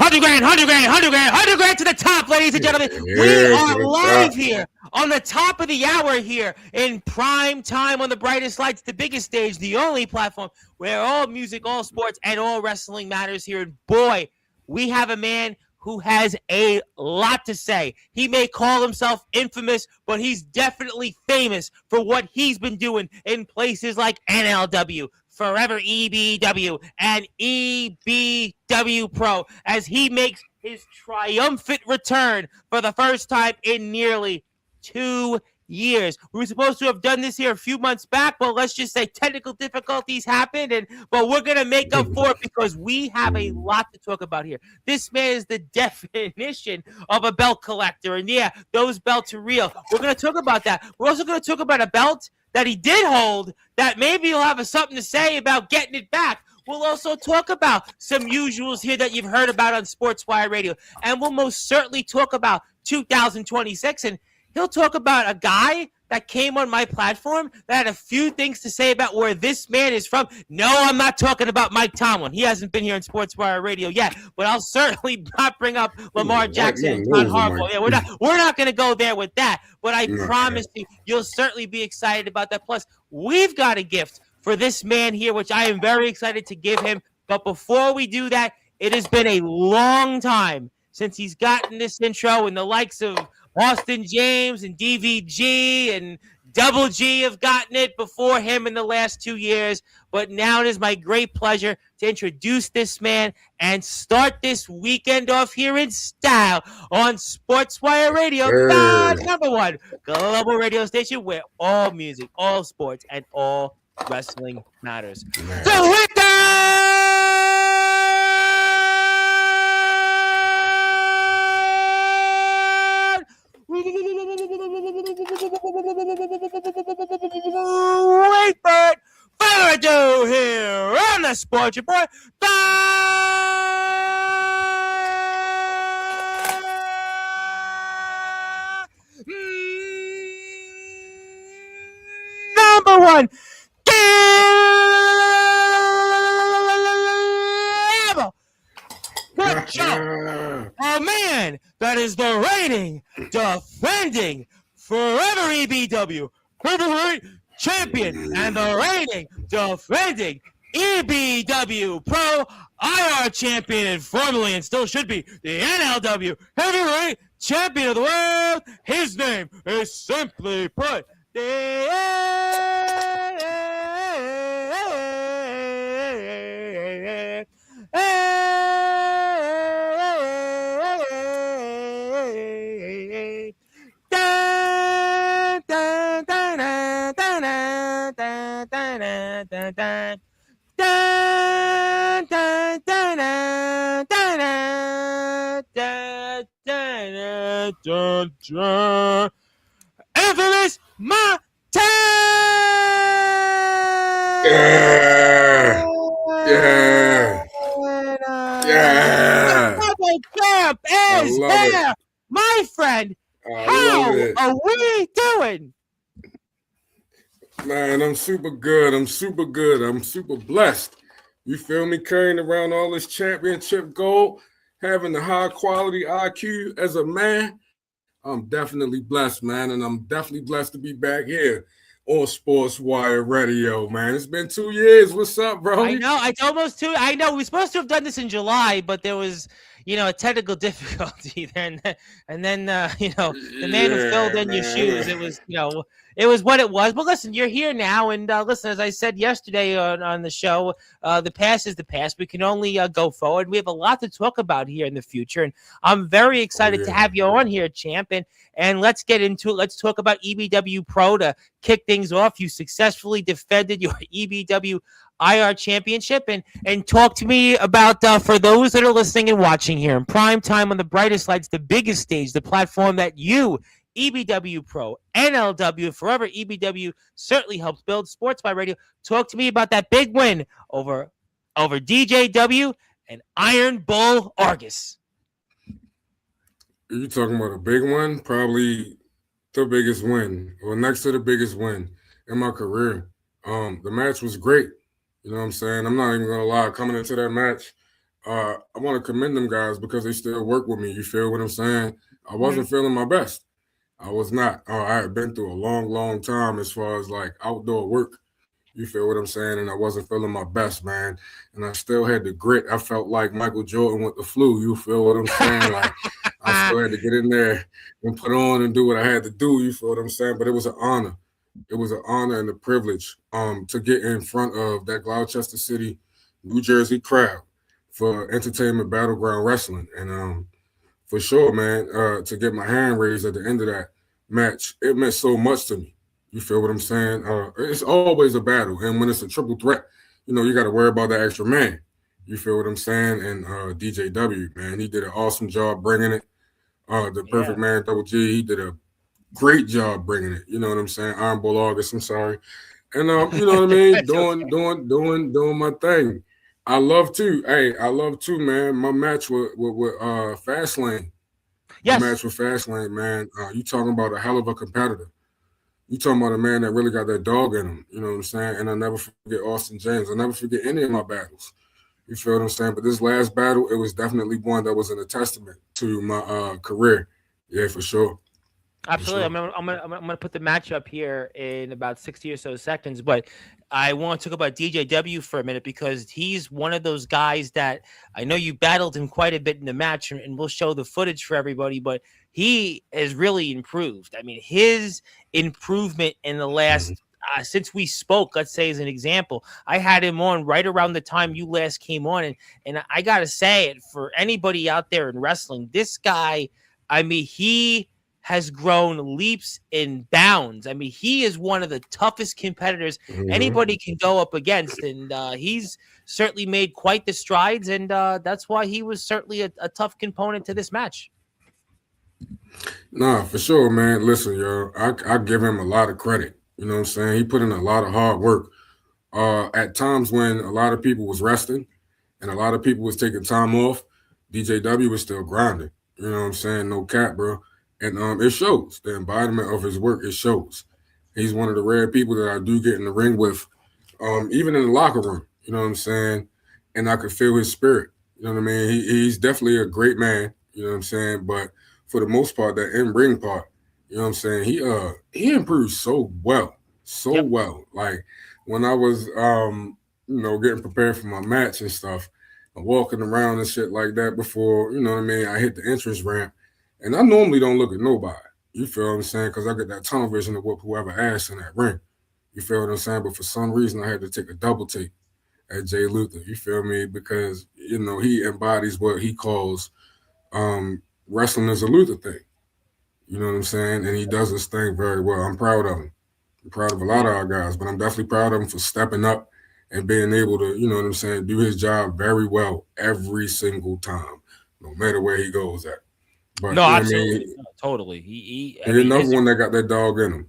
100 grand, 100 grand, 100 grand, 100 grand to the top, ladies and gentlemen. We are live here on the top of the hour here in prime time on the brightest lights, the biggest stage, the only platform where all music, all sports, and all wrestling matters here. And boy, we have a man who has a lot to say. He may call himself infamous, but he's definitely famous for what he's been doing in places like NLW, Forever EBW, and EBW Pro as he makes his triumphant return for the first time in nearly 2 years. We were supposed to have done this here a few months back, but let's just say technical difficulties happened, but we're going to make up for it because we have a lot to talk about here. This man is the definition of a belt collector, and yeah, those belts are real. We're going to talk about that. We're also going to talk about a belt that he did hold that maybe he'll have something to say about getting it back. We'll also talk about some usuals here that you've heard about on Sportswire Radio, and we'll most certainly talk about 2026, and he'll talk about a guy that came on my platform that had a few things to say about where this man is from. No, I'm not talking about Mike Tomlin. He hasn't been here on Sportswire Radio yet, but I'll certainly not bring up Lamar Jackson and John Harbaugh. Yeah, we're not going to go there with that, but I promise you'll certainly be excited about that. Plus, we've got a gift for this man here, which I am very excited to give him. But before we do that, it has been a long time since he's gotten this intro, and the likes of Austin James and DVG and Double G have gotten it before him in the last 2 years. But now it is my great pleasure to introduce this man and start this weekend off here in style on Sportswire Radio, God's #1 global radio station where all music, all sports, and all wrestling matters. So with that, wait for it. Further ado here on the Sports Report. Number one. Good job. A man that is the reigning, defending, forever EBW heavyweight champion and the reigning, defending EBW Pro IR champion, formerly and still should be the NLW heavyweight champion of the world. His name is simply put infamous Montana. The champ is here, my friend. How are we doing? Man, I'm super good. I'm super blessed. You feel me? Carrying around all this championship gold, having the high quality IQ as a man. I'm definitely blessed, man. And I'm definitely blessed to be back here on Sportswire Radio, man. It's been 2 years. What's up, bro? I know. It's almost 2. I know. We were supposed to have done this in July, but there was, a technical difficulty there. And then, the man who filled in your shoes, it was, it was what it was. But listen, you're here now. And listen, as I said yesterday on the show, the past is the past. We can only go forward. We have a lot to talk about here in the future. And I'm very excited to have you on here, champ. And let's get into it. Let's talk about EBW Pro to kick things off. You successfully defended your EBW IR championship, and talk to me about, for those that are listening and watching here in prime time on the brightest lights, the biggest stage, the platform that you, EBW Pro, NLW, Forever EBW, certainly helped build Sportswire Radio. Talk to me about that big win over DJW and Iron Bull Argus. Are you talking about a big one? Probably the biggest win, or next to the biggest win in my career. The match was great. You know what I'm saying? I'm not even going to lie. Coming into that match, I want to commend them guys because they still work with me. You feel what I'm saying? I wasn't feeling my best. I was not. I had been through a long, long time as far as like outdoor work. You feel what I'm saying? And I wasn't feeling my best, man. And I still had the grit. I felt like Michael Jordan with the flu. You feel what I'm saying? Like I still had to get in there and put on and do what I had to do. You feel what I'm saying? But it was an honor. It was an honor and a privilege to get in front of that Gloucester City, New Jersey crowd for Entertainment Battleground Wrestling. And for sure, man, to get my hand raised at the end of that match, it meant so much to me. You feel what I'm saying? It's always a battle. And when it's a triple threat, you got to worry about that extra man. You feel what I'm saying? And DJW, man, he did an awesome job bringing it. The Perfect Man, Double G, he did a great job bringing it. You know what I'm saying? Iron Bull August, I'm sorry. And you know what I mean? doing my thing. I love too, man. My match with Fastlane. Yes. My match with Fastlane, man. You talking about a hell of a competitor. You talking about a man that really got that dog in him. You know what I'm saying? And I never forget Austin James. I never forget any of my battles. You feel what I'm saying? But this last battle, it was definitely one that was a testament to my career. Yeah, for sure. Absolutely. Sure. I'm gonna put the match up here in about 60 or so seconds, but I want to talk about DJW for a minute because he's one of those guys that I know you battled him quite a bit in the match, and we'll show the footage for everybody, but he has really improved. I mean, his improvement in the last since we spoke, let's say as an example, I had him on right around the time you last came on, and I gotta say it for anybody out there in wrestling, this guy, I mean, he has grown leaps and bounds. I mean, he is one of the toughest competitors anybody can go up against, and he's certainly made quite the strides, and that's why he was certainly a tough component to this match. Nah, for sure, man. Listen, yo, I give him a lot of credit. You know what I'm saying? He put in a lot of hard work. At times when a lot of people was resting and a lot of people was taking time off, DJW was still grinding. You know what I'm saying? No cap, bro. And it shows. The embodiment of his work, it shows. He's one of the rare people that I do get in the ring with, even in the locker room. You know what I'm saying? And I could feel his spirit. You know what I mean? He's definitely a great man. You know what I'm saying? But for the most part, that in-ring part, you know what I'm saying? He improved so well. Well. Like when I was getting prepared for my match and stuff, I'm walking around and shit like that before, you know what I mean, I hit the entrance ramp. And I normally don't look at nobody. You feel what I'm saying? Because I get that tunnel vision to whoop whoever ass in that ring. You feel what I'm saying? But for some reason, I had to take a double take at Jay Luther. You feel me? Because, he embodies what he calls wrestling is a Luther thing. You know what I'm saying? And he does this thing very well. I'm proud of him. I'm proud of a lot of our guys, but I'm definitely proud of him for stepping up and being able to, you know what I'm saying, do his job very well every single time, no matter where he goes at. But, no, absolutely. Totally. He's another one that got that dog in him.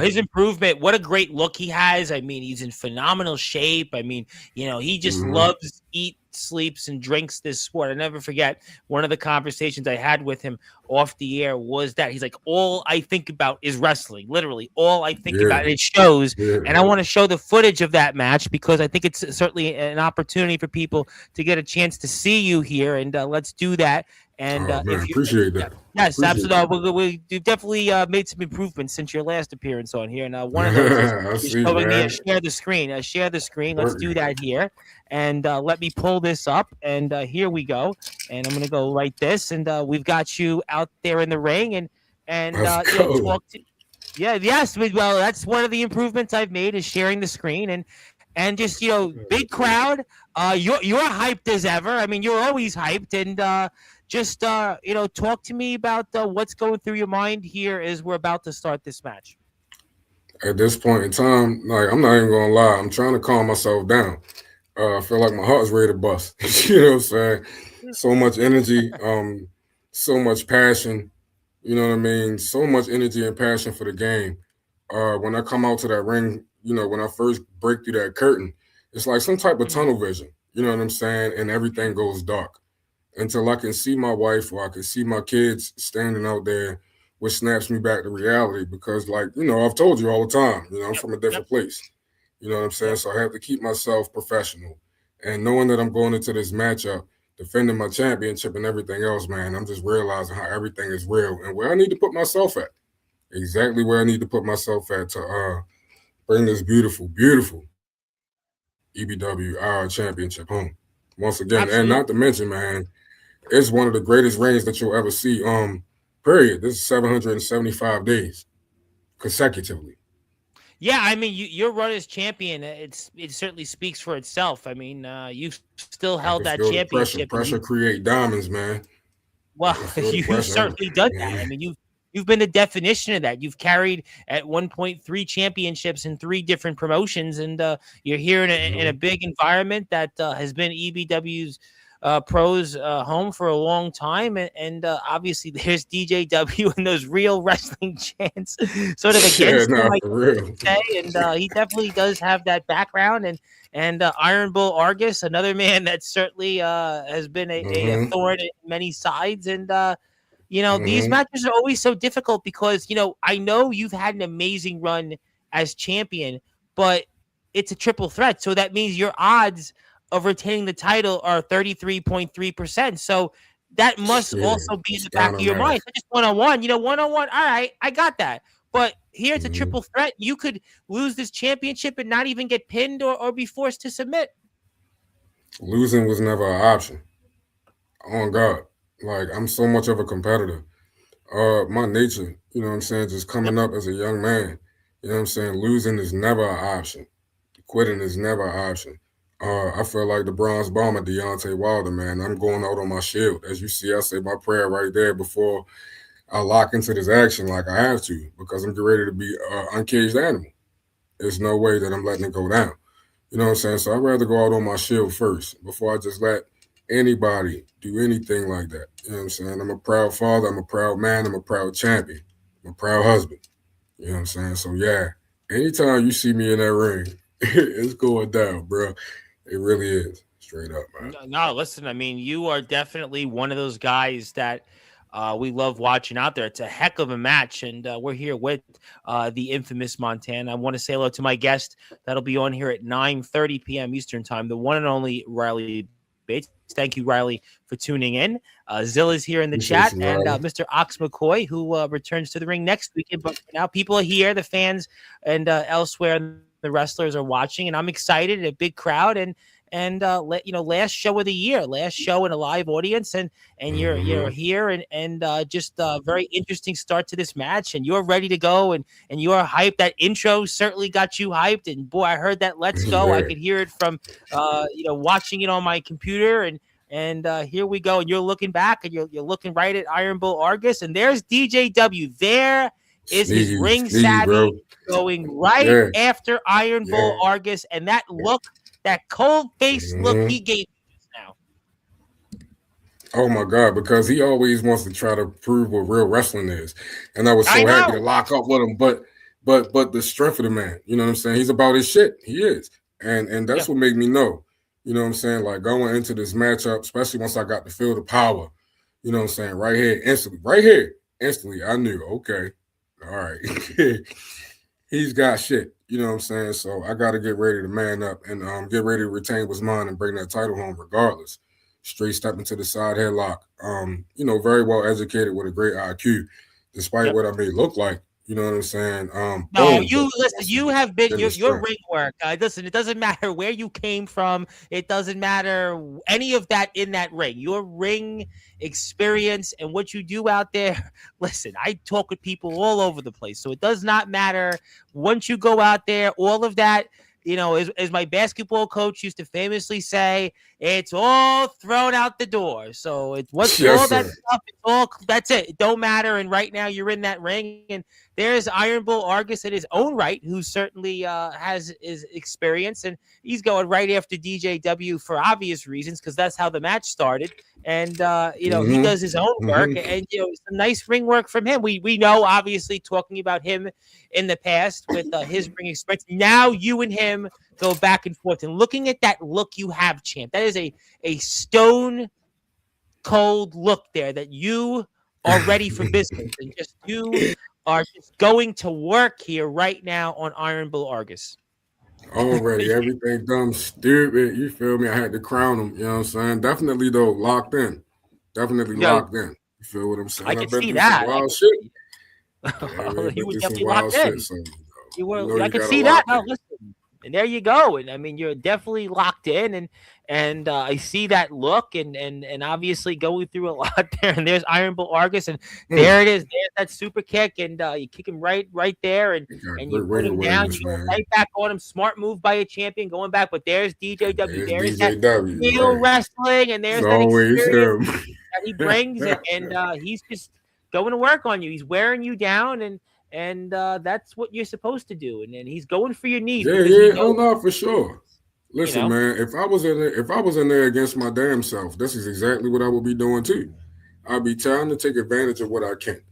His improvement. What a great look he has. I mean, he's in phenomenal shape. I mean, he just loves, eats, sleeps, and drinks this sport. I never forget one of the conversations I had with him off the air was that he's like, all I think about is wrestling. Literally, all I think about. It shows. And I want to show the footage of that match because I think it's certainly an opportunity for people to get a chance to see you here. And let's do that. And appreciate that. Yes, absolutely. We've definitely made some improvements since your last appearance on here. Now, one of those is showing me a share the screen. Share the screen. Let's do that here. And let me pull this up. And here we go. And I'm going to go like this. And we've got you out there in the ring. And talk to. Yeah, yes. Well, that's one of the improvements I've made is sharing the screen and just big crowd. You're hyped as ever. I mean, you're always hyped and. Just, talk to me about what's going through your mind here as we're about to start this match. At this point in time, like, I'm not even going to lie. I'm trying to calm myself down. I feel like my heart's ready to bust. You know what I'm saying? So much energy, so much passion. You know what I mean? So much energy and passion for the game. When I come out to that ring, when I first break through that curtain, it's like some type of tunnel vision. You know what I'm saying? And everything goes dark. Until I can see my wife or I can see my kids standing out there, which snaps me back to reality because, like, I've told you all the time, I'm from a different place. You know what I'm saying? So I have to keep myself professional And knowing that I'm going into this matchup, defending my championship and everything else, man, I'm just realizing how everything is real and where I need to put myself at. Exactly where I need to put myself at to bring this beautiful, beautiful EBW championship home. Once again, and Absolutely. not to mention, man, it's one of the greatest reigns that you'll ever see. Period. This is 775 days consecutively. Yeah, I mean, your run as champion, it certainly speaks for itself. I mean, you've still I held can that feel the pressure. championship, and Pressure create diamonds, man. I well, can feel the you've pressure. certainly done that. I mean, you've been the definition of that. You've carried at 1.3 championships in 3 different promotions, and you're here in a big environment that has been EBW's pros home for a long time, and obviously there's DJW and those real wrestling chants sort of Yeah, against him, nah, I for real. say, and he definitely does have that background, and Iron Bull Argus, another man that certainly has been a Mm-hmm. thorn in many sides. And these Mm-hmm. matches are always so difficult because I know you've had an amazing run as champion, but it's a triple threat, so that means your odds of retaining the title are 33.3%. So that must Yeah, also be in it's the back down of on your that. mind. So just one-on-one, one-on-one. All right, I got that. But here it's a Mm-hmm. triple threat. You could lose this championship and not even get pinned or be forced to submit. Losing was never an option. On God, like I'm so much of a competitor. My nature, you know what I'm saying, just Yep. coming up as a young man, you know what I'm saying, losing is never an option. Quitting is never an option. I feel like the bronze bomber, Deontay Wilder, man. I'm going out on my shield. As you see, I say my prayer right there before I lock into this action like I have to because I'm getting ready to be an uncaged animal. There's no way that I'm letting it go down. You know what I'm saying? So I'd rather go out on my shield first before I just let anybody do anything like that. You know what I'm saying? I'm a proud father. I'm a proud man. I'm a proud champion. I'm a proud husband. You know what I'm saying? So yeah, anytime you see me in that ring, it's going down, bro. It really is. Straight up, man. No, no, listen, I mean, you are definitely one of those guys that we love watching out there. It's a heck of a match, and we're here with the infamous Montana. I want to say hello to my guest that'll be on here at 9:30 p.m. Eastern Time, the one and only Riley Bates. Thank you, Riley, for tuning in. Zill is here in the Appreciate chat, you, and Riley. Mr. Ox McCoy, who returns to the ring next weekend. But now people are here, the fans and elsewhere, the wrestlers are watching, and I'm excited. A big crowd, and last show of the year, last show in a live audience, and you're Mm-hmm. here, and just a very interesting start to this match, and you're ready to go, and you're hyped. That intro certainly got you hyped, and boy, I heard that "Let's go." I Yeah. could hear it from watching it on my computer, and here we go, and you're looking back, and you're looking right at Iron Bull Argus, and there's DJW. There is his Sneaky, ring sneaky, savvy bro. going right Yeah. after Iron Yeah. Bull Argus, and that look, that cold faced look Mm-hmm. he gave you just now. Oh my God, because he always wants to try to prove what real wrestling is. And I was I so happy to know. lock up with him. But the strength of the man, you know what I'm saying? He's about his shit. He is. And Yeah. that's what made me know. You know what I'm saying? Like going into this matchup, especially once I got to feel the power, you know what I'm saying? Right here, instantly, I knew, okay, all right. He's got shit. You know what I'm saying? So I got to get ready to man up and get ready to retain what's mine and bring that title home regardless. Straight step into the side headlock. Very well educated with a great IQ, despite Yep. what I may look like. You know what I'm saying? No, Boom. you listen. Once You again, have been the your strength. ring work. Listen, it doesn't matter where you came from. It doesn't matter any of that in that ring. Your ring experience and what you do out there. Listen, I talk with people all over the place, so it does not matter. Once you go out there, all of that. As my basketball coach used to famously say, it's all thrown out the door. So it's what's Yes, all that sir. stuff. It's all that's it. It don't matter. And right now you're in that ring, and there's Iron Bull Argus in his own right, who certainly has his experience, and he's going right after DJW for obvious reasons because that's how the match started. And he Mm-hmm. does his own work, Mm-hmm. and some nice ring work from him. We know, obviously, talking about him in the past with his ring experience. Now you and him go back and forth, and looking at that look you have, champ, that is a stone cold look there that you are ready for business, and just you are just going to work here right now on Iron Bull Argus. Already, everything dumb, stupid. You feel me? I had to crown him. You know what I'm saying? Definitely though, locked in. Definitely Yo, locked in. You feel what I'm I saying? I've could been see through some that. wild shit. Yeah, You man, been were through some definitely wild locked shit. in. So You you know were. I you could gotta see that. lock No, in. listen, and there you go. And I mean, you're definitely locked in, and I see that look, and obviously going through a lot there. And there's Iron Bull Argus, and there it is. There's that super kick, and you kick him right there, You got and you great put ring him down. awareness, You go man. right back on him. Smart move by a champion, going back. But there's And DJW. there's There's that DJW, real right? wrestling, and It's there's that always experience him. that he brings, and he's just going to work on you. He's wearing you down, and that's what you're supposed to do. And he's going for your knees Yeah, because he yeah. Oh knows, no, for sure. you Listen, know. man, if I was in there against my damn self, this is exactly what I would be doing too. I'd be trying to take advantage of what I can.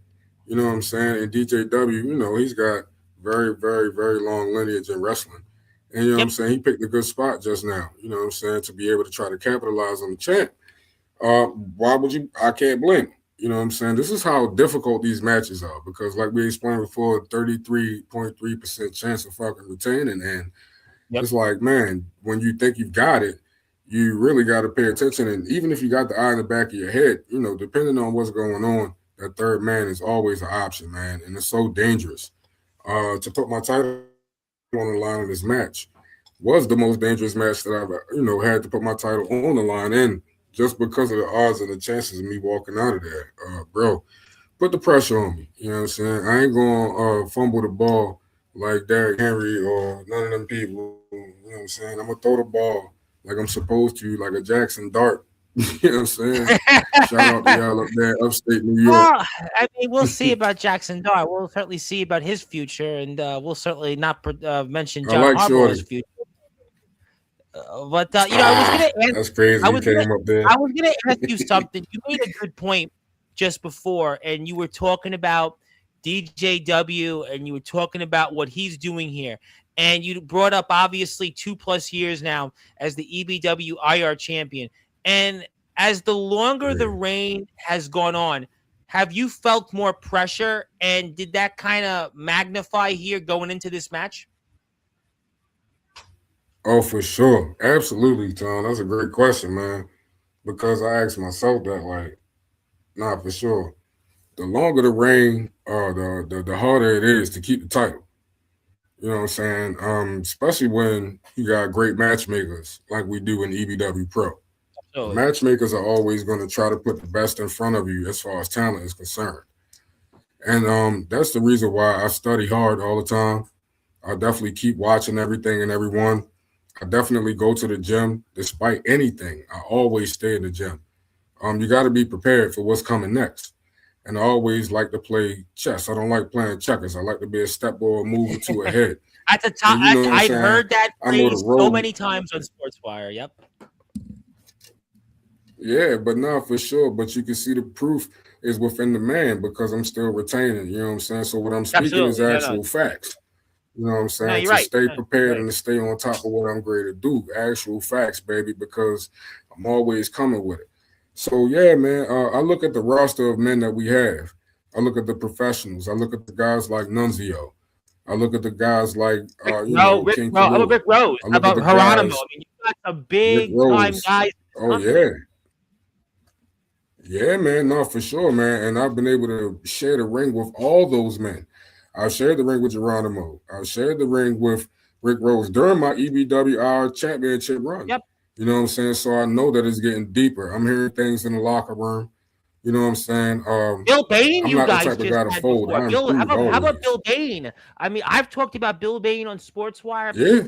You know what I'm saying? And DJW, you know, he's got very, very, very long lineage in wrestling. And you know what I'm Yep. saying? He picked a good spot just now, you know what I'm saying, to be able to try to capitalize on the champ. Why would you? I can't blame him. You know what I'm saying? This is how difficult these matches are because, like we explained before, 33.3% chance of fucking retaining. And Yep. it's like, man, when you think you've got it, you really got to pay attention. And even if you got the eye in the back of your head, you know, depending on what's going on, that third man is always an option, man. And it's so dangerous. To put my title on the line in this match was the most dangerous match that I've, you know, had to put my title on the line in just because of the odds and the chances of me walking out of there. Bro, put the pressure on me. You know what I'm saying? I ain't going to fumble the ball like Derrick Henry or none of them people. You know what I'm saying? I'm going to throw the ball like I'm supposed to, like a Jackson Dart. You know what I'm saying? Shout out to y'all up there, upstate New York. Well, I mean, we'll see about Jackson Dart. We'll certainly see about his future, and we'll certainly not mention I John like Harbaugh's Shorty. future. But you know, I was gonna ask. That's crazy. I He was gonna. came up there. I was gonna ask you something. You made a good point just before, and you were talking about DJW, and you were talking about what he's doing here, and you brought up obviously 2+ years now as the EBW IR champion, and as the longer the reign has gone on, have you felt more pressure, and did that kind of magnify here going into this match? Oh, for sure. Absolutely, Tom. That's a great question, man. Because I asked myself that, like, nah, for sure. The longer the reign, the harder it is to keep the title. You know what I'm saying? Especially when you got great matchmakers like we do in EBW Pro. The So, matchmakers are always going to try to put the best in front of you as far as talent is concerned. And that's the reason why I study hard all the time. I definitely keep watching everything and everyone. I definitely go to the gym despite anything. I always stay in the gym. You got to be prepared for what's coming next. And I always like to play chess. I don't like playing checkers. I like to be a step or a move or two ahead. at the And top, you know what I'm I've saying? heard that I know the phrase so road. many times on Sportswire. Yep. Yeah, but not for sure. But you can see the proof is within the man because I'm still retaining. You know what I'm saying? So what I'm speaking is Absolutely. No, no. actual facts. You know what I'm No, saying? you're To right. stay No, you're prepared right. and to stay on top of what I'm going to do. Actual facts, baby, because I'm always coming with it. So yeah, man. I look at the roster of men that we have. I look at the professionals. I look at the guys like Nunzio. I look at the guys like King How about Kalua. Rick Rose? I How look at about the Geronimo? guys I mean, you got some Rick big time Rose. guys in this Oh company. yeah, yeah, man. No, for sure, man. And I've been able to share the ring with all those men. I've shared the ring with Geronimo. I've shared the ring with Rick Rose during my EBWR championship run. Yep. You know what I'm saying? So I know that it's getting deeper. I'm hearing things in the locker room. You know what I'm saying? Bill Bain, I'm you not the guys type of just guy to had fold. before. I Bill, how improve about always. Bill Bain? I mean, I've talked about Bill Bain on Sportswire. Yeah,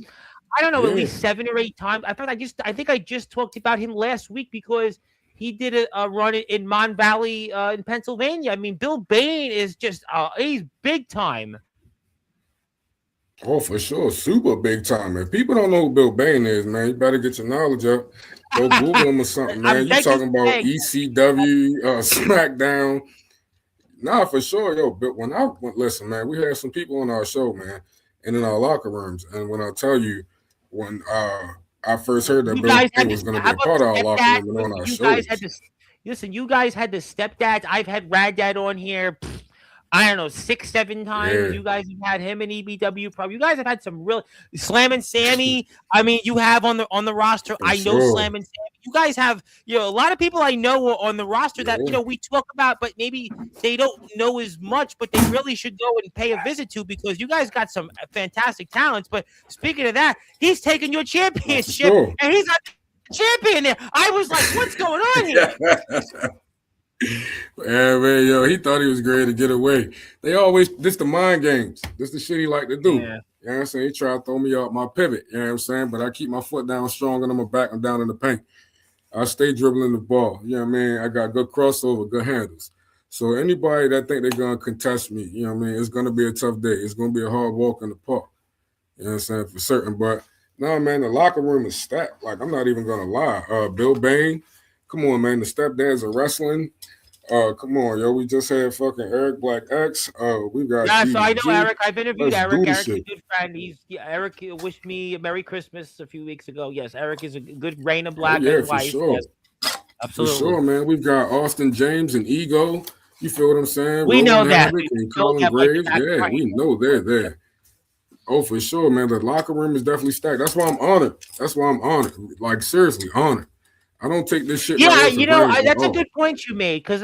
I don't know, at yeah. least 7 or 8 times. In fact, I think I just talked about him last week because he did a run in Mon Valley in Pennsylvania. I mean, Bill Bain is just he's big time. Oh, for sure. Super big time. If people don't know who Bill Bain is, man, you better get your knowledge up. Go Google him or something, I'm man. You begging, talking about begging. ECW, SmackDown. Nah, for sure, yo. But listen, man, we had some people on our show, man, and in our locker rooms. And when I tell you, when I first heard that You Bill guys Bain had was to. going to be How a about part of our the locker stepdad? room and on our You guys had shows. to listen. You guys had the stepdads. I've had Rad Dad on here. I don't know, 6, 7 times. Yeah, You guys have had him in EBW Pro. You guys have had some real Slam and Sammy. I mean, you have on the roster. for I know sure. Slam and Sammy. You guys have, a lot of people I know are on the roster that Yeah, we talk about, but maybe they don't know as much, but they really should go and pay a visit to because you guys got some fantastic talents. But speaking of that, he's taking your no, for championship sure. and he's not the champion there. I was like, what's going on here? Yeah, man, yo, he thought he was great to get away. This the mind games. This the shit he like to do. Yeah. You know what I'm saying? He tried to throw me off my pivot. You know what I'm saying? But I keep my foot down strong and I'm back and down in the paint. I stay dribbling the ball. You know what I mean? I got good crossover, good handles. So anybody that think they're going to contest me, you know what I mean? It's going to be a tough day. It's going to be a hard walk in the park. You know what I'm saying? For certain. But no, man, the locker room is stacked. Like, I'm not even going to lie. Bill Bain, come on, man. The stepdads are wrestling. Come on, yo. We just had fucking Eric Black X. We got so I know DDG. Eric. I've interviewed Let's Eric. do this Eric's a shit. good friend. Eric wished me a Merry Christmas a few weeks ago. Yes, Eric is a good reign of Oh, black yeah, and for white. sure. Yes, For absolutely. sure, man. We've got Austin James and Ego. You feel what I'm saying? We know Roland that. Havoc We and know Colin that, but Graves. that's Yeah, right. we know they're there. Oh, for sure, man. The locker room is definitely stacked. That's why I'm honored. Like, seriously, honored. I don't take this shit Yeah, lightly for granted at that's a all. good point you made because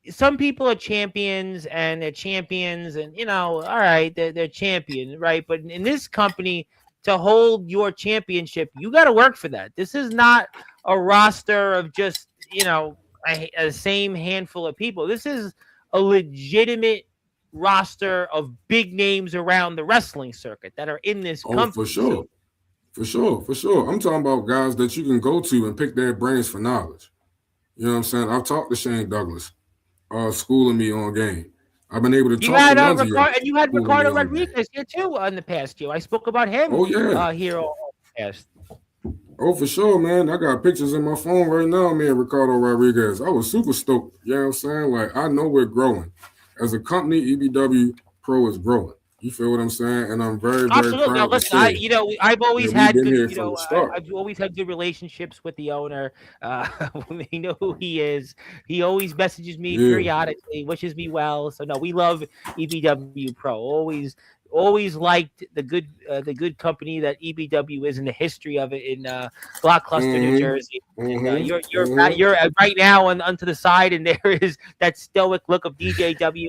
some people are champions and they're champions and all right, they're champion, right? But in this company, to hold your championship, you got to work for that. This is not a roster of just a same handful of people. This is a legitimate roster of big names around the wrestling circuit that are in this Oh, company. for sure. For sure. I'm talking about guys that you can go to and pick their brains for knowledge. You know what I'm saying? I've talked to Shane Douglas, schooling me on game. I've been able to You talk to had Nunzio, and you had schooling me Ricardo on game. Rodriguez here too in the past year. I spoke about him Oh, yeah. here on the past. Oh, for sure, man. I got pictures in my phone right now, me and Ricardo Rodriguez. I was super stoked. You know what I'm saying? Like, I know we're growing. As a company, EBW Pro is growing. You feel what I'm saying? And I'm very, very Absolutely. Now, proud to listen, say I've always we've had been good, here from the start. I've always had good relationships with the owner. They know who he is. He always messages me periodically, wishes me well. So no, we love EBW Pro. Always liked the good company that EBW is and the history of it in Blockcluster, New Jersey. And, you're right now onto the side, and there is that stoic look of DJW,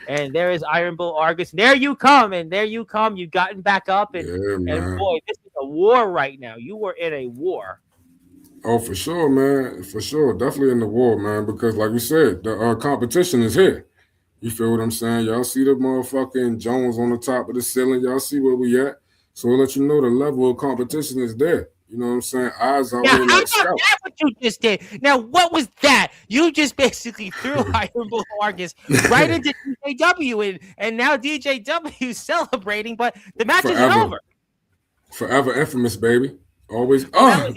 and there is Iron Bull Argus. And there you come. You've gotten back up, and boy, this is a war right now. You were in a war. Oh, for sure, man. For sure. Definitely in the war, man. Because like we said, the competition is here. You feel what I'm saying? Y'all see the motherfucking Jones on the top of the ceiling. Y'all see where we at. So we'll let you know the level of competition is there. You know what I'm saying? Eyes out here like scouts. That's what you just did. Now, what was that? You just basically threw Iron Bull Argus right into DJW, and now DJW is celebrating, but the match isn't over. Forever infamous, baby. Always.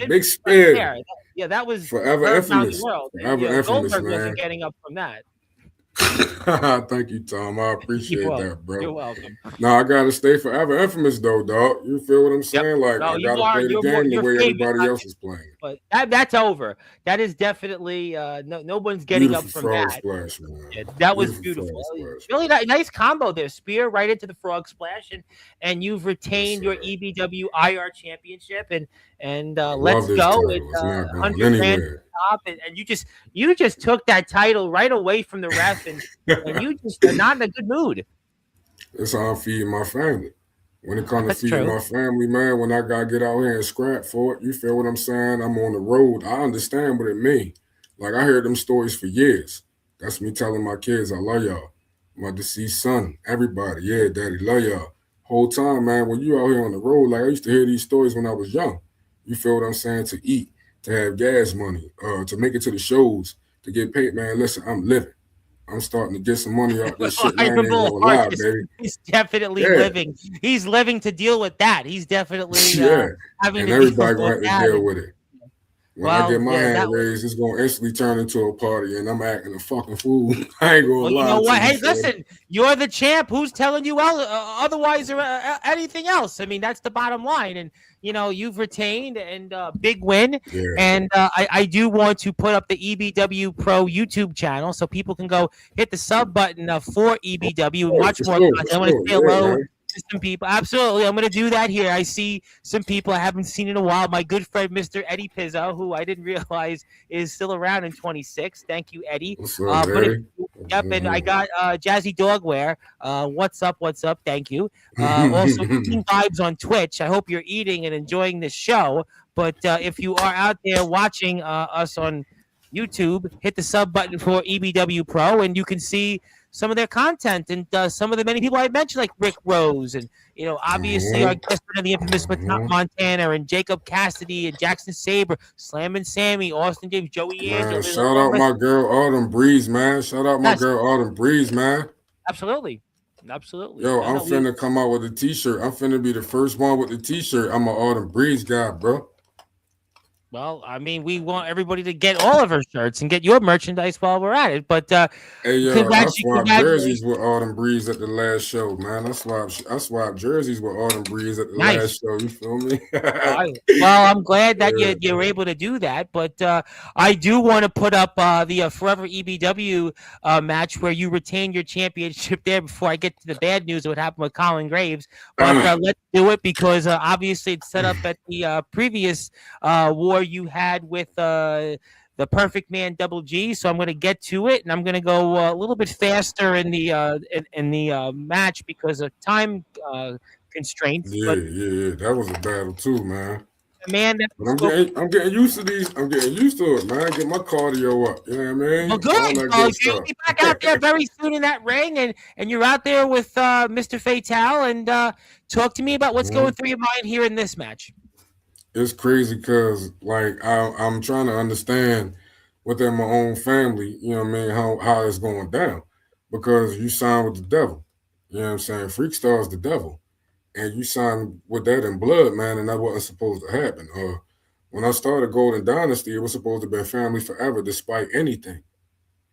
Big spear. Right, yeah, that was forever infamous. Forever infamous, Goldberg man. wasn't getting up from that. Thank you, Tom. I appreciate that, bro. You're welcome. No, I gotta stay forever infamous, though, dog. You feel what I'm saying? Like, I gotta play the game the way everybody else is playing. But that's over. That is definitely no one's getting beautiful up from that. Splash, man. Yeah, that was beautiful. Really nice combo there. Spear right into the frog splash, and you've retained your EBW IR championship, and let's go. It's 100 grand top, and you just took that title right away from the ref, and you just are not in a good mood. That's how I'm feeding my family. When it comes to feeding my family, man, when I gotta get out here and scrap for it, you feel what I'm saying? I'm on the road. I understand what it means. Like, I heard them stories for years. That's me telling my kids, I love y'all. My deceased son, everybody. Yeah, daddy, love y'all. Whole time, man, when you out here on the road, like, I used to hear these stories when I was young. You feel what I'm saying? To eat, to have gas money, to make it to the shows, to get paid, man. Listen, I'm living. I'm starting to get some money out this shit. Man, baby. He's definitely living. He's living to deal with that. He's definitely having and to everybody gonna have to deal with it. When I Well, get my yeah, hand that was. raised, it's gonna instantly turn into a party, and I'm acting a fucking fool. I ain't gonna Well, you lie know to what? you, Hey, son. listen, you're the champ. Who's telling you otherwise or anything else? I mean, that's the bottom line. And you've retained and big win. Yeah. And I do want to put up the EBW Pro YouTube channel so people can go hit the sub button for EBW and Oh, watch for more sure, content. for I want to sure. say Yeah, hello man. to some people. Absolutely, I'm going to do that here. I see some people I haven't seen in a while. My good friend, Mr. Eddie Pizzo, who I didn't realize is still around in 26. Thank you, Eddie. What's up, But if Eddie? Yep, and I got Jazzy Dogwear. What's up? What's up? Thank you. Also, Eating Vibes on Twitch. I hope you're eating and enjoying this show. But if you are out there watching us on YouTube, hit the sub button for EBW Pro, and you can see some of their content and some of the many people I mentioned, like Rick Rose, and obviously our guest friend, the infamous Montana, and Jacob Cassidy, and Jackson Saber, Slam and Sammy, Austin James, Joey Angel. Man, There's a shout long out list. my girl Autumn Breeze, man. Shout out my Yes, girl Autumn Breeze, man. absolutely. Yo, I'm No, we. finna come out with a t-shirt. I'm finna be the first one with the t-shirt. I'm an Autumn Breeze guy, bro. Well, I mean, we want everybody to get all of our shirts and get your merchandise while we're at it. But Hey, yo, I swapped congratulations. jerseys with Autumn Breeze at the last show, man. I swapped jerseys with Autumn Breeze at the Nice. last show. You feel me? Well, I'm glad that Yeah. you're able to do that. But I do want to put up the Forever EBW match where you retain your championship there before I get to the bad news of what happened with Colin Graves. But let's do it because obviously it's set up at the previous war you had with the Perfect Man Double G. So I'm going to get to it, and I'm going to go a little bit faster in the match because of time constraints. Yeah, But yeah. That was a battle too, man. the man that But spoke. I'm getting used to these. I'm getting used to it, man. Get my cardio up. You know what I Well, mean? good. All that Well, good you'll stuff. be back out there very soon in that ring, and you're out there with Mr. Fatal. And talk to me about what's going through your mind here in this match. It's crazy because like I'm trying to understand within my own family, you know what I mean, how it's going down. Because you sign with the devil. You know what I'm saying? Freakstar is the devil. And you sign with that in blood, man, and that wasn't supposed to happen. When I started Golden Dynasty, it was supposed to be family forever despite anything.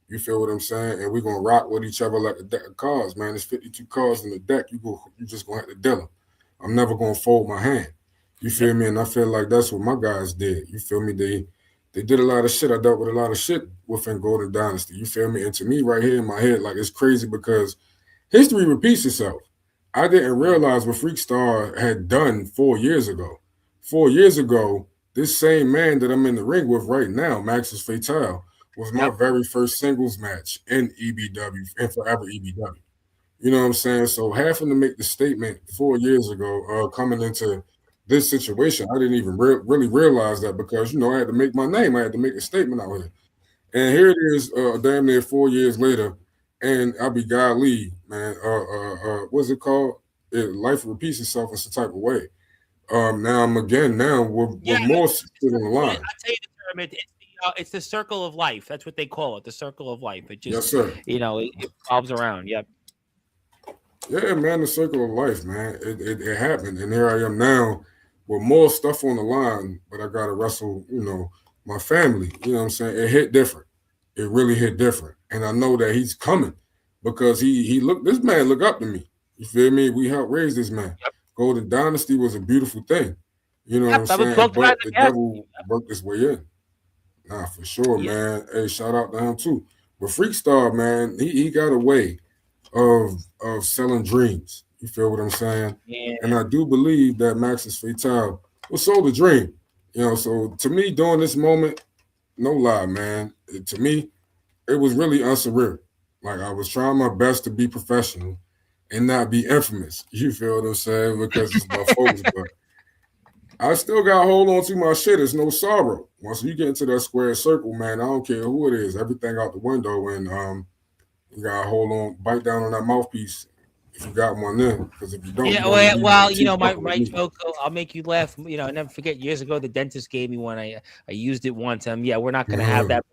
You feel what I'm saying? And we're gonna rock with each other like a deck of cards, man. There's 52 cards in the deck. You just gonna have to deal them. I'm never gonna fold my hand. You feel me? And I feel like that's what my guys did. You feel me? They did a lot of shit. I dealt with a lot of shit within Golden Dynasty. You feel me? And to me, right here in my head, like it's crazy because history repeats itself. I didn't realize what Freakstar had done 4 years ago. 4 years ago, this same man that I'm in the ring with right now, Max's Fatal, was my very first singles match in EBW and forever EBW. You know what I'm saying? So having to make the statement 4 years ago, coming into this situation, I didn't even really realize that because I had to make my name. I had to make a statement out here. And here it is, damn near 4 years later, and I'll be golly, man. What's it called? Life repeats itself in some type of way. Now I'm again with more shit on the line. I'll tell you the term. It's the circle of life. That's what they call it, the circle of life. It just, Yes, sir. It revolves around. Yep. Yeah, man, the circle of life, man. It happened, and here I am now with more stuff on the line, but I got to wrestle, my family. You know what I'm saying? It hit different. It really hit different, and I know that he's coming because this man look up to me. You feel me? We helped raise this man. Yep. Golden Dynasty was a beautiful thing. You know what I'm saying? But the devil worked his way in. Nah, for sure, man. Hey, shout out to him too. But Freakstar, man, he got a way of selling dreams. You feel what I'm saying? Yeah. And I do believe that Max's Fatal was sold a dream. So to me, during this moment, no lie, man. To me, it was really unsurreal. Like I was trying my best to be professional and not be infamous. You feel what I'm saying? Because it's my folks, but I still got to hold on to my shit. It's no sorrow. Once you get into that square circle, man, I don't care who it is. Everything out the window, and you got to hold on, bite down on that mouthpiece if you got one then. Because if you don't, my joke, I'll make you laugh. I never forget years ago, the dentist gave me one. I used it once. We're not going to have that.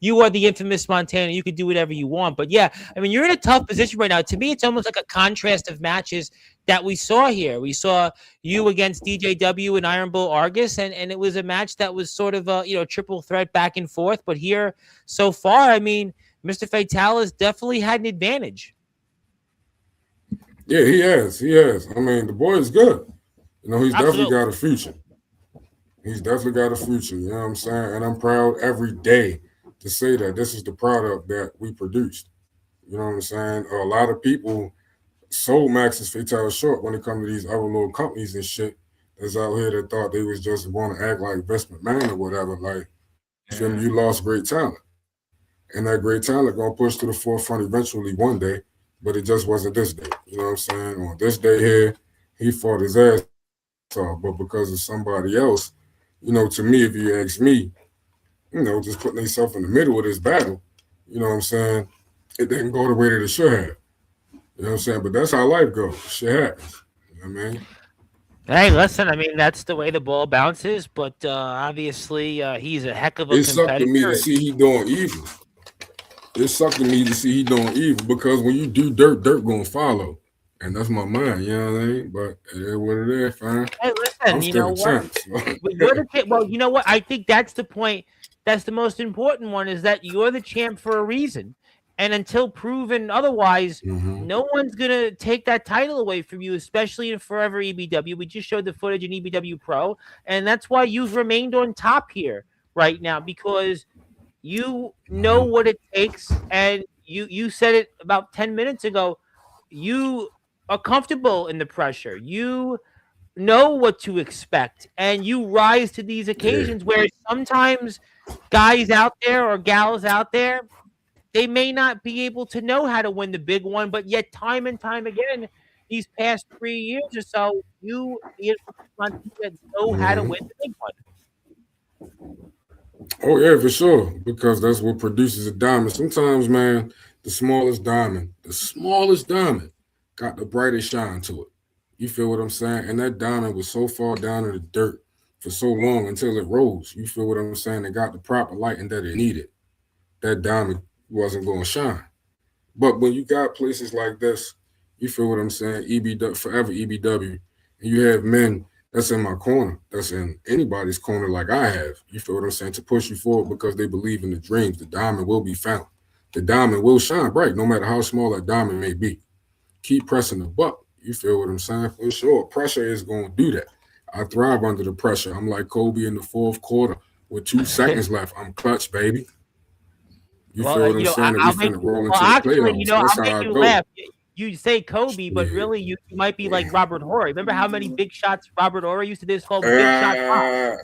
you are the infamous Montana. You could do whatever you want. But yeah, I mean, you're in a tough position right now. To me, it's almost like a contrast of matches that we saw here. We saw you against DJW and Iron Bull Argus, and it was a match that was sort of a triple threat back and forth. But here, so far, I mean, Mr. Fatal has definitely had an advantage. Yeah, he has. He has. I mean, the boy is good. He's definitely got a future. He's definitely got a future. You know what I'm saying? And I'm proud every day to say that this is the product that we produced. You know what I'm saying? A lot of people sold Max's Fatal short when it comes to these other little companies and shit that's out here that thought they was just want to act like Vince McMahon or whatever. Like, you lost great talent. And that great talent going to push to the forefront eventually one day, but it just wasn't this day. You know what I'm saying? On this day here, he fought his ass off, but because of somebody else, to me, if you ask me, just putting themselves in the middle of this battle, you know what I'm saying? It didn't go the way that it should have. You know what I'm saying? But that's how life goes. Shit happens. You know what I mean? Hey, listen, I mean, that's the way the ball bounces, but obviously he's a heck of a competitor. It sucked to me to see he doing evil. It sucked to me to see he doing evil because when you do dirt gonna follow. And that's my mind, you know what I mean? But it is what it is, fine. Hey, listen, you know what? Well, you know what? I think that's the point. That's the most important one, is that you're the champ for a reason. And until proven otherwise, no one's going to take that title away from you, especially in Forever EBW. We just showed the footage in EBW Pro. And that's why you've remained on top here right now, because you know what it takes. And you said it about 10 minutes ago. You are comfortable in the pressure. You know what to expect, and you rise to these occasions where sometimes guys out there or gals out there, they may not be able to know how to win the big one, but yet time and time again, these past 3 years or so, you know how to win the big one. Oh, yeah, for sure, because that's what produces a diamond. Sometimes, man, the smallest diamond got the brightest shine to it. You feel what I'm saying? And that diamond was so far down in the dirt for so long until it rose. You feel what I'm saying? It got the proper lighting that it needed. That diamond wasn't going to shine. But when you got places like this, you feel what I'm saying? EBW, Forever EBW, and you have men that's in my corner, that's in anybody's corner like I have. You feel what I'm saying? To push you forward because they believe in the dreams. The diamond will be found. The diamond will shine bright, no matter how small that diamond may be. Keep pressing the buck. You feel what I'm saying? For sure. Pressure is going to do that. I thrive under the pressure. I'm like Kobe in the fourth quarter with 2 seconds left. I'm clutch, baby. You feel what I'm saying? I'll make you laugh. You say Kobe, but really you might be like Robert Horry. Remember how many big shots Robert Horry used to do? This whole big shot.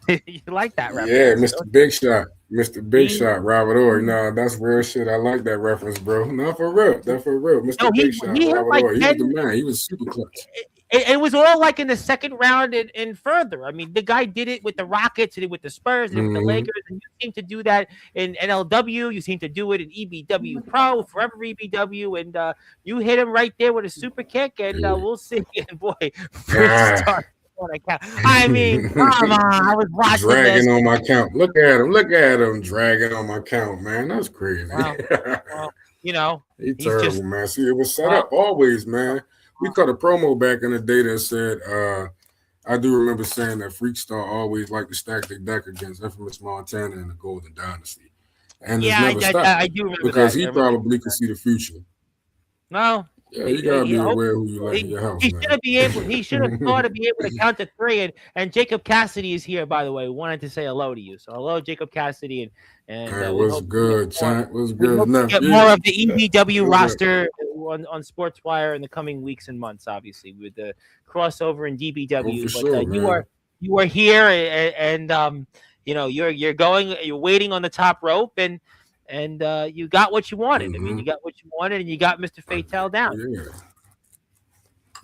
You like that reference? Yeah, Mr. Big Shot. Mr. Big Shot, Robert Horry. No, that's real shit. I like that reference, bro. Not for real. That's for real. Mr. Big Shot, Robert Horry. He was the man. He was super clutch. It was all like in the second round and further. I mean, the guy did it with the Rockets, did it with the Spurs, did it with the Lakers, and you seem to do that in NLW. You seem to do it in EBW Pro, Forever EBW, and you hit him right there with a super kick, and we'll see. Boy, I mean, come on. I was watching dragging on my count. Look at him dragging on my count, man. That's crazy. Well, he's terrible, man. See, it was set up always, man. We cut a promo back in the day that said, I do remember saying that Freakstar always liked to stack their deck against Infamous Montana and the Golden Dynasty. And it's never stopped. I do remember because he probably could see the future. Well, yeah, you gotta be aware who you let in your house. He should have thought to be able to count to 3. And Jacob Cassidy is here, by the way. Wanted to say hello to you. So hello, Jacob Cassidy, and was good, Chant. Was good enough. Get more of the EBW roster on Sportswire in the coming weeks and months, obviously, with the crossover in DBW. But you are here, and you're waiting on the top rope, and you got what you wanted. I mean, you got what you wanted, and you got Mr. Fatal down.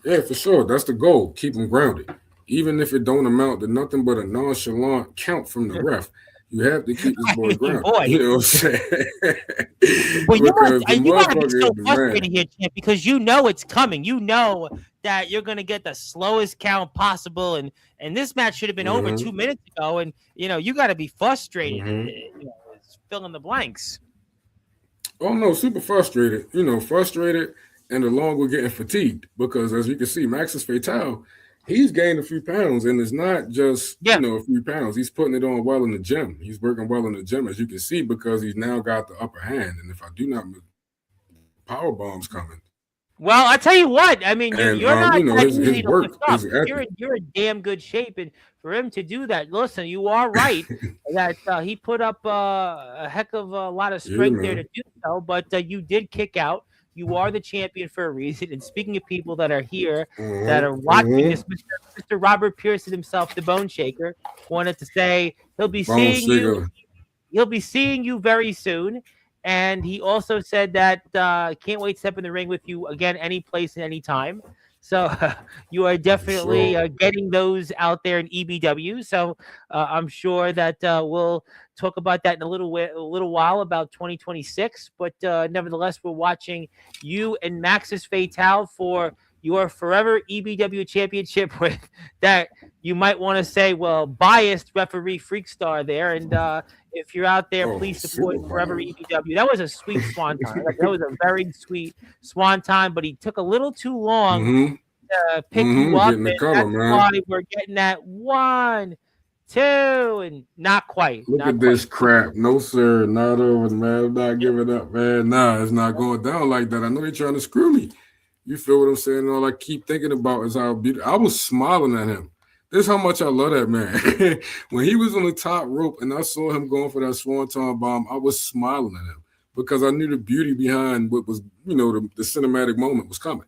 Yeah, for sure. That's the goal. Keep him grounded. Even if it don't amount to nothing but a nonchalant count from the ref, you have to keep this boy grounded. You know what I'm saying? Well, you got to be so frustrated here, champ, because you know it's coming. You know that you're going to get the slowest count possible, and this match should have been over 2 minutes ago, and you got to be frustrated. fill in the blanks. Oh no, super frustrated. Frustrated and along with getting fatigued because as you can see, Max's Fatal, he's gained a few pounds, and it's not just a few pounds. He's putting it on well in the gym. He's working well in the gym, as you can see, because he's now got the upper hand. And if I do not, power bombs coming. Well, I tell you what. I mean, you're not that easy his to work lift up. is You're in damn good shape, and for him to do that, listen, you are right that he put up a heck of a lot of strength there to do so. But you did kick out. You are the champion for a reason. And speaking of people that are here that are watching this, Mr. Robert Pearson himself, the Bone Shaker, wanted to say he'll be seeing you. He'll be seeing you very soon. And he also said that can't wait to step in the ring with you again, any place and any time. So you are definitely getting those out there in EBW. So I'm sure that we'll talk about that in a little while about 2026. But nevertheless, we're watching you and Max's Fatal for your forever EBW championship with that. You might want to say, well, biased referee Freakstar there. And if you're out there, please support Forever EBW. That was a sweet swan time. That was a very sweet swan time, but he took a little too long to pick you up. And that's why we're getting that 1, 2, and not quite. Look at this crap. No, sir. Not over, man. I'm not giving up, man. Nah, it's not going down like that. I know they're trying to screw me. You feel what I'm saying? All I keep thinking about is how beautiful. I was smiling at him. This is how much I love that man. When he was on the top rope and I saw him going for that swanton bomb, I was smiling at him because I knew the beauty behind what was, the cinematic moment was coming.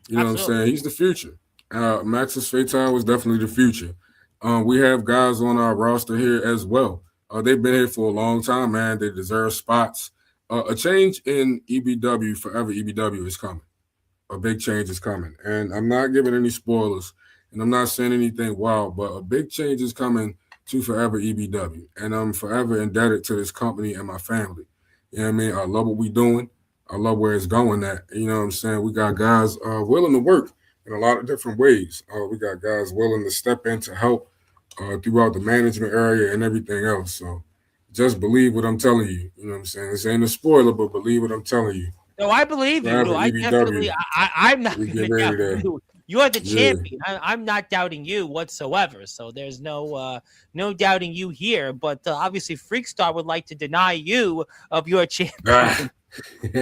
You know what I'm saying? He's the future. Max's Fatal was definitely the future. We have guys on our roster here as well. They've been here for a long time, man. They deserve spots. A change in EBW, Forever EBW is coming. A big change is coming. And I'm not giving any spoilers. And I'm not saying anything wild, but a big change is coming to Forever EBW. And I'm forever indebted to this company and my family. You know what I mean? I love what we're doing. I love where it's going at. You know what I'm saying? We got guys willing to work in a lot of different ways. We got guys willing to step in to help throughout the management area and everything else. So just believe what I'm telling you. You know what I'm saying? This ain't a spoiler, but believe what I'm telling you. No, I believe you. No, I definitely, I'm not going to doubt you. You're the champion. I'm not doubting you whatsoever. So there's no doubting you here. But obviously, Freakstar would like to deny you of your champion. He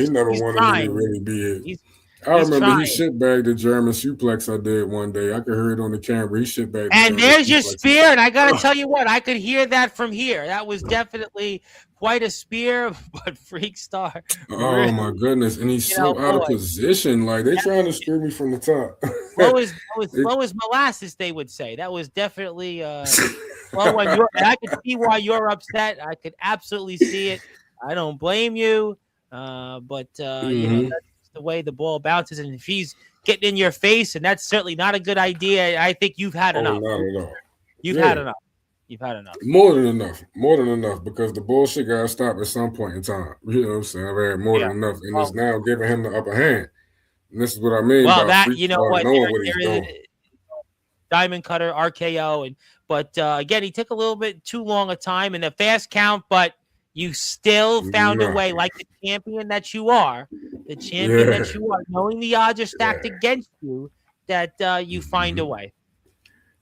never wanted me to really be it. I remember he shitbagged the German suplex I did one day. I could hear it on the camera. He shitbagged. And there's your spear. And I got to tell you what, I could hear that from here. That was definitely quite a spear, but Freakstar. Oh really, my goodness! And he's so out of position. Like they're trying to screw me from the top. Slow as molasses, they would say. That was definitely well. And I could see why you're upset. I could absolutely see it. I don't blame you, but that's the way the ball bounces. And if he's getting in your face, and that's certainly not a good idea, I think you've had enough. Not at all. You've had enough. You've had enough. More than enough, because the bullshit got to stop at some point in time. You know what I'm saying? I've had more than enough, and it's now giving him the upper hand. And this is what I mean. Well, that you know what, Diamond Cutter, RKO, but again, he took a little bit too long a time in the fast count, but you still found a way, like the champion that you are, knowing the odds are stacked against you, that you find a way.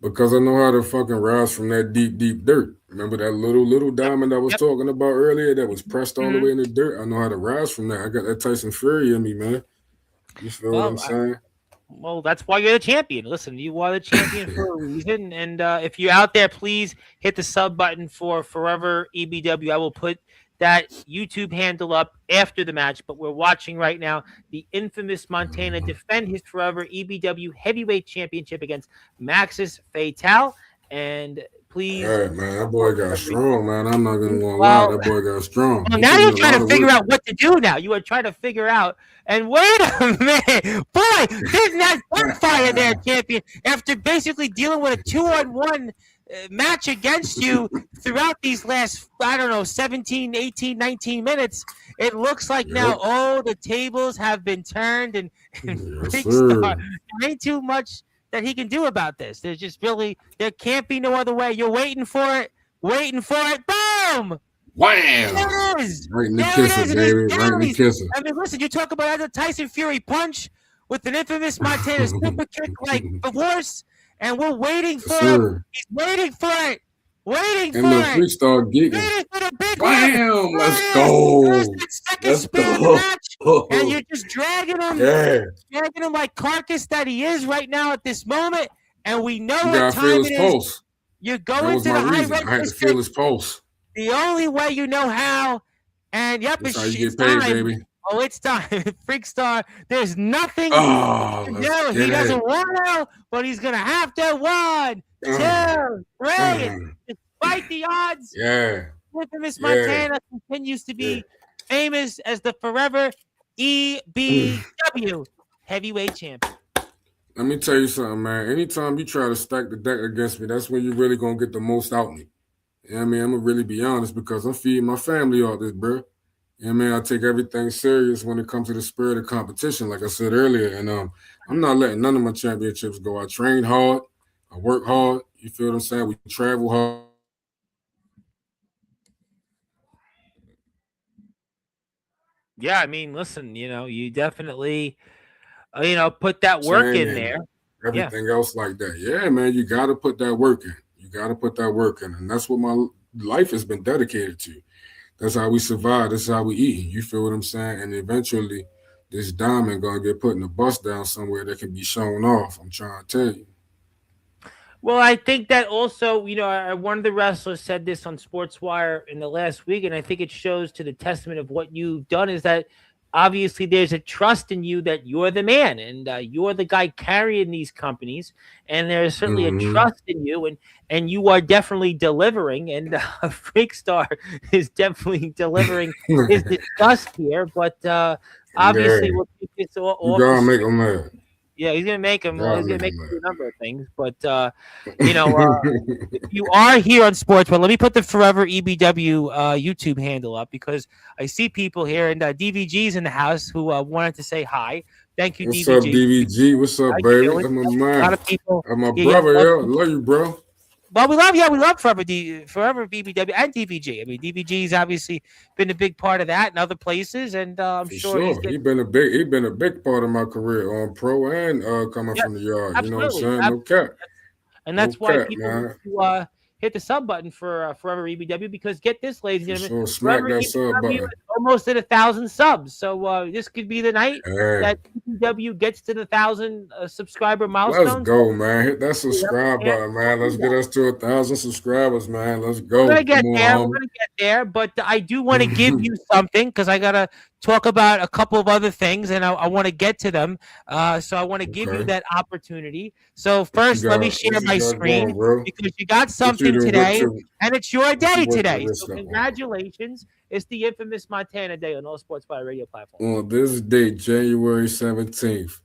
Because I know how to fucking rise from that deep, deep dirt. Remember that little diamond I was talking about earlier that was pressed all the way in the dirt? I know how to rise from that. I got that Tyson Fury in me, man. You feel what I'm saying? Well, that's why you're the champion. Listen, you are the champion for a reason. And if you're out there, please hit the sub button for Forever EBW. I will put that YouTube handle up after the match, but we're watching right now the infamous Montana defend his Forever EBW Heavyweight Championship against Max's Fatal. And please, all right, man, that boy got strong, man. I'm not gonna lie, that boy got strong. Well, now you're trying to figure out what to do. Now you are trying to figure out. And wait a minute, boy, there's not fire there, champion. After basically dealing with a 2-on-1 match against you throughout these last, 17, 18, 19 minutes, it looks like now, the tables have been turned, and there ain't too much that he can do about this. There's just really, there can't be no other way. You're waiting for it, waiting for it. Boom! Wham! There it is. Right in the There it kisser, is. baby. Right in the kisser. I mean, listen, you talk about the Tyson Fury punch with an infamous Montana super kick like the horse, and we're waiting for him. He's waiting for it. Waiting and for the it. freak star geeking. Waiting for the big Wham! one. Let's go. Second spin of the match, and you're just dragging him like carcass that he is right now at this moment. And we know what time it is. Pulse. You're going to the high red. I had to feel his pulse. The only way you know how. And yep, that's how you it's get paid, time. baby. Oh, it's time. Freak star. There's nothing to do. He doesn't want to, but he's going to have to. 1, 2, 3. Despite the odds. Yeah. Infamous Montana continues to be famous as the forever EBW heavyweight champion. Let me tell you something, man. Anytime you try to stack the deck against me, that's when you're really going to get the most out of me. You know what I mean? I'm going to really be honest because I'm feeding my family all this, bro. You know what I mean? I take everything serious when it comes to the spirit of competition, like I said earlier. And I'm not letting none of my championships go. I train hard. I work hard. You feel what I'm saying? We travel hard. Yeah, I mean, listen, you definitely, put that work in there. Everything else like that. Yeah, man, you got to put that work in. You got to put that work in. And that's what my life has been dedicated to. That's how we survive. That's how we eat. You feel what I'm saying? And eventually, this diamond going to get put in a bust down somewhere that can be shown off. I'm trying to tell you. Well, I think that also, one of the wrestlers said this on Sportswire in the last week, and I think it shows to the testament of what you've done is that obviously there's a trust in you that you're the man and you're the guy carrying these companies, and there's certainly a trust in you, and you are definitely delivering, and Freakstar is definitely delivering his disgust here, but obviously we'll keep this all you gotta make him mad. Yeah, he's gonna make him. He's gonna make him do a number of things, but if you are here on Sports, let me put the Forever EBW YouTube handle up because I see people here and DVG's in the house who wanted to say hi. Thank you, What's DVG. Up, DVG? What's up, baby? I'm a man. A lot of people. I'm my brother. I love you, bro. Well, we love Forever BBW and DVG. I mean, DVG's obviously been a big part of that and other places, and I'm sure he's been a big part of my career on pro and coming from the yard. Absolutely. You know what I'm saying? No cap. And that's why people who hit the sub button for Forever EBW because get this, ladies and gentlemen, smack that sub button. Almost at 1,000 subs. So this could be the night that EBW gets to the 1,000 subscriber milestone. Let's go, man! Hit that subscribe button, man. Let's get us to 1,000 subscribers, man. Let's go. We're gonna get there, but I do want to give you something because I gotta talk about a couple of other things, and I want to get to them. So I want to give you that opportunity. So first, let me share my screen because you got something today, and it's your day today. So congratulations. It's the infamous Montana Day on all Sportswire radio platforms. On this date, January 17th,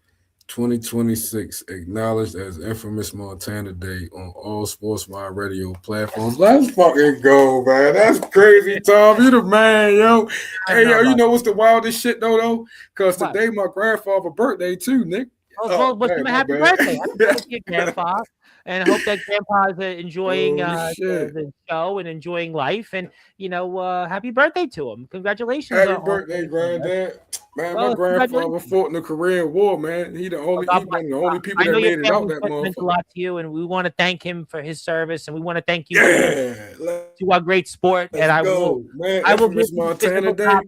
2026, acknowledged as infamous Montana Day on all Sportswire radio platforms. Let's fucking go, man. That's crazy, Tom. You the man, yo. Hey, yo, you know what's the wildest shit, though? Because today my grandfather's birthday, too, Nick. Well, happy birthday. Happy birthday, Grandpa. And I hope that Grandpa's enjoying the show and enjoying life. And, happy birthday to him. Congratulations. Happy birthday, Granddad. Man, my grandfather fought in the Korean War, man. He one of the only people that made it out that motherfucker. Meant a lot to you, and we want to thank him for his service, and we want to thank you to our great sport. And I will give Montana Day.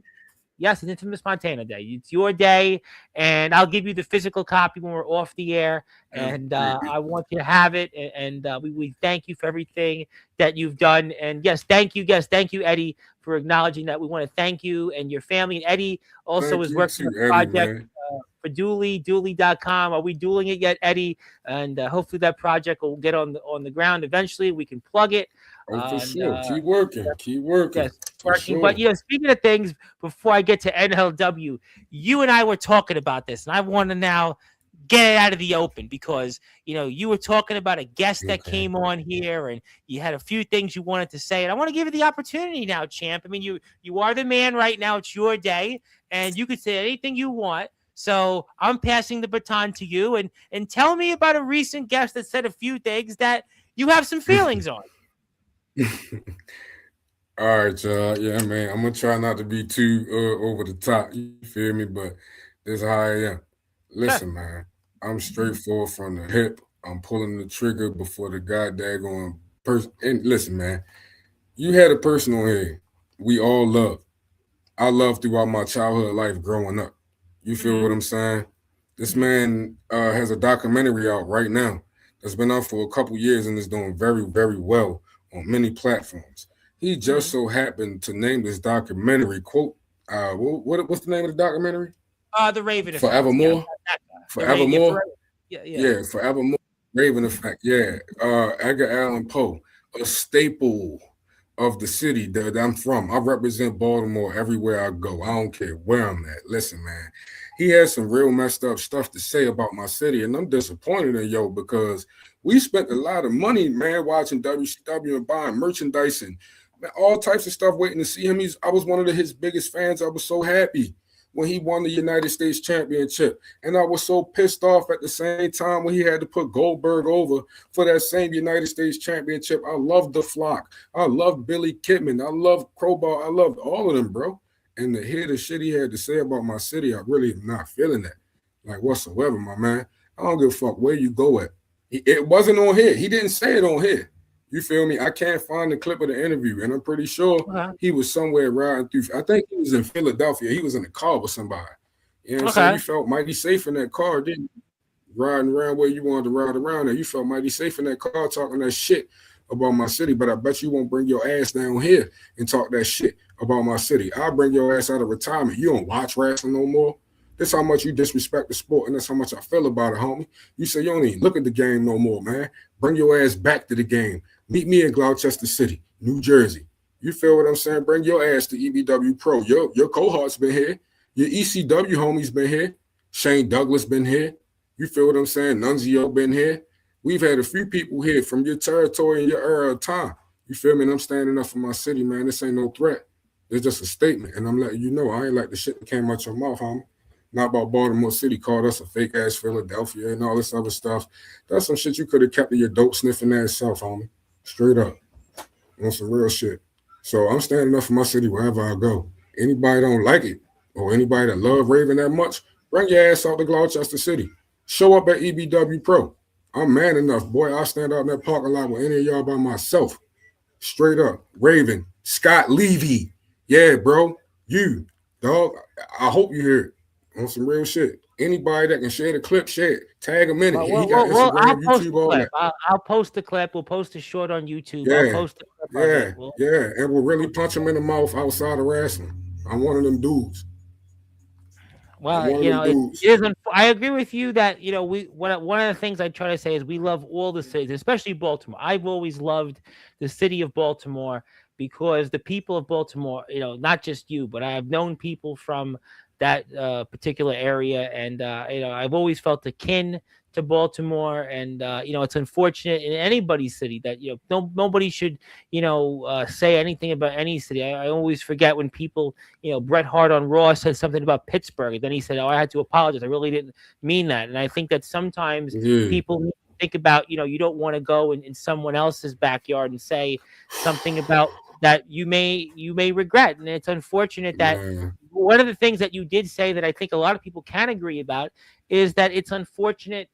Yes, an infamous Montana Day. It's your day, and I'll give you the physical copy when we're off the air. And I want you to have it. And we thank you for everything that you've done. And yes, thank you, Eddie, for acknowledging that. We want to thank you and your family. And Eddie also is working on a project for Dooley, Dooley.com. Are we dueling it yet, Eddie? And hopefully that project will get on the ground eventually. We can plug it. For sure. Keep working. Yes, working. Sure. But speaking of things, before I get to NLW, you and I were talking about this, and I want to now get it out of the open because you were talking about a guest that came on here, and you had a few things you wanted to say, and I want to give you the opportunity now, champ. I mean, you are the man right now. It's your day, and you could say anything you want. So I'm passing the baton to you, and tell me about a recent guest that said a few things that you have some feelings on. All right, y'all. Yeah, man. I'm gonna try not to be too over the top. You feel me? But this how I am. Okay. Listen, man. I'm straightforward from the hip. I'm pulling the trigger before the goddamn person. And listen, man. You had a person on here we all love. I love throughout my childhood life growing up. You feel Mm-hmm. what I'm saying? This Mm-hmm. man has a documentary out right now that's been out for a couple years and is doing very, very well on many platforms. He just Mm-hmm. so happened to name this documentary quote. What's the name of the documentary? The Raven effect. Yeah, Forevermore. that guy. The Raven. Yeah, Forevermore. forever. Yeah, yeah. Yeah, Forevermore. Raven effect. Yeah. Edgar Allan Poe, a staple of the city that I'm from. I represent Baltimore everywhere I go. I don't care where I'm at. Listen, man, he has some real messed up stuff to say about my city, and I'm disappointed in yo because we spent a lot of money, man, watching WCW and buying merchandise and man, all types of stuff, waiting to see him. I was one of his biggest fans. I was so happy when he won the United States Championship. And I was so pissed off at the same time when he had to put Goldberg over for that same United States Championship. I loved the Flock. I loved Billy Kidman. I loved Crowbar. I loved all of them, bro. And to hear the shit he had to say about my city, I really am not feeling that. Like whatsoever, my man. I don't give a fuck where you go at. It wasn't on here. He didn't say it on here. You feel me? I can't find the clip of the interview, and I'm pretty sure Okay. he was somewhere riding through. I think he was in Philadelphia. He was in a car with somebody. You know what I'm saying? Okay. You felt mighty safe in that car, didn't you? Riding around where you wanted to ride around, and you felt mighty safe in that car talking that shit about my city. But I bet you won't bring your ass down here and talk that shit about my city. I'll bring your ass out of retirement. You don't watch wrestling no more. That's how much you disrespect the sport, and that's how much I feel about it, homie. You say you don't even look at the game no more, man. Bring your ass back to the game. Meet me in Gloucester City, New Jersey. You feel what I'm saying? Bring your ass to EBW Pro. Your cohort's been here. Your ECW homies been here. Shane Douglas been here. You feel what I'm saying? Nunzio been here. We've had a few people here from your territory and your era of time. You feel me? And I'm standing up for my city, man. This ain't no threat. It's just a statement. And I'm letting you know I ain't like the shit that came out your mouth, homie. Not about Baltimore City called us a fake ass Philadelphia and all this other stuff. That's some shit you could have kept to your dope sniffing ass self, homie. Straight up. On some real shit. So I'm standing up for my city wherever I go. Anybody don't like it or anybody that love Raven that much, bring your ass out to Gloucester City. Show up at EBW Pro. I'm man enough, boy. I'll stand out in that parking lot with any of y'all by myself. Straight up. Raven, Scott Levy. Yeah, bro. You, dog. I hope you hear it. On some real shit. Anybody that can share the clip, share it. Tag him in it. He got I'll Instagram, post YouTube, the all clip. that. I'll post the clip. We'll post a short on YouTube. I'll Yeah, post the clip of yeah, it. Well, yeah. And we'll really punch him in the mouth outside of wrestling. I'm one of them dudes. I'm well, one of them it dudes. is. I agree with you that we one of the things I try to say is we love all the cities, especially Baltimore. I've always loved the city of Baltimore because the people of Baltimore, not just you, but I've known people from that particular area, and I've always felt akin to Baltimore, and it's unfortunate in anybody's city that nobody should say anything about any city. I always forget when people Bret Hart on Raw said something about Pittsburgh, and then he said, "Oh, I had to apologize. I really didn't mean that." And I think that sometimes Yeah, people need to think about, you don't want to go in someone else's backyard and say something about that you may regret. And it's unfortunate that man. one of the things that you did say that I think a lot of people can agree about is that it's unfortunate,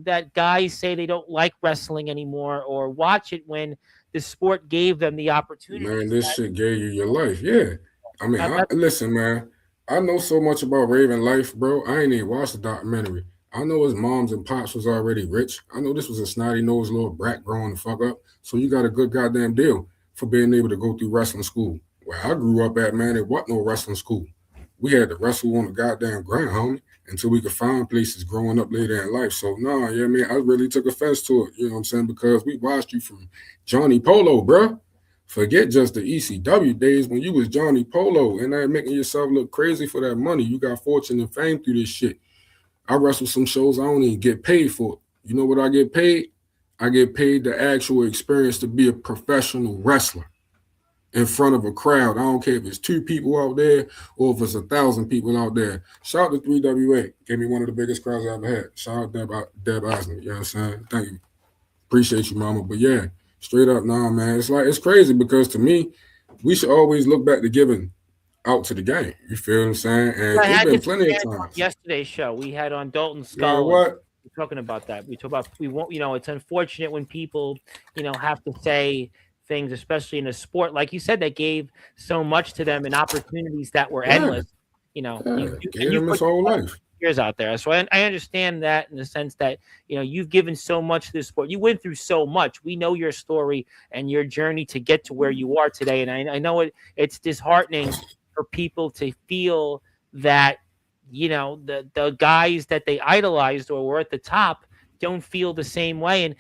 that guys say they don't like wrestling anymore or watch it when the sport gave them the Man, opportunities. this shit gave you your life. Yeah. I mean, That, listen, man. I know so much about Raven life, bro. I ain't even watched the documentary. I know his moms and pops was already rich. I know this was a snotty nosed little brat growing the fuck up. So you got a good goddamn deal for being able to go through wrestling school. Where I grew up at, man, it wasn't no wrestling school. We had to wrestle on the goddamn ground, homie, until we could find places growing up later in life. So nah, yeah, man, I really took offense to it. You know what I'm saying? Because we watched you from Johnny Polo, bro. Forget just the ECW days when you was Johnny Polo and that making yourself look crazy for that money. You got fortune and fame through this shit. I wrestle some shows I don't even get paid for. You know what I get paid? I get paid the actual experience to be a professional wrestler in front of a crowd. I don't care if it's 2 people out there or if it's 1,000 people out there. Shout out to 3WA. Gave me one of the biggest crowds I ever had. Shout out Deb Eisner. You know what I'm saying? Thank you. Appreciate you, mama. But yeah, Straight up, nah, man. It's crazy because to me, we should always look back to giving out to the game. You feel what I'm saying? And I it's had been this plenty of on times. yesterday's show. We had on Dalton Man, Skull, and what? we're talking about that. We talk about we won't. It's unfortunate when people, have to say things, especially in a sport like you said that gave so much to them and opportunities that were Yeah, endless. yeah. Gave You him his put whole life. years out there. So I understand that in the sense that you've given so much to this sport. You went through so much. We know your story and your journey to get to where you are today. And I know it's disheartening for people to feel that the guys that they idolized or were at the top don't feel the same way. And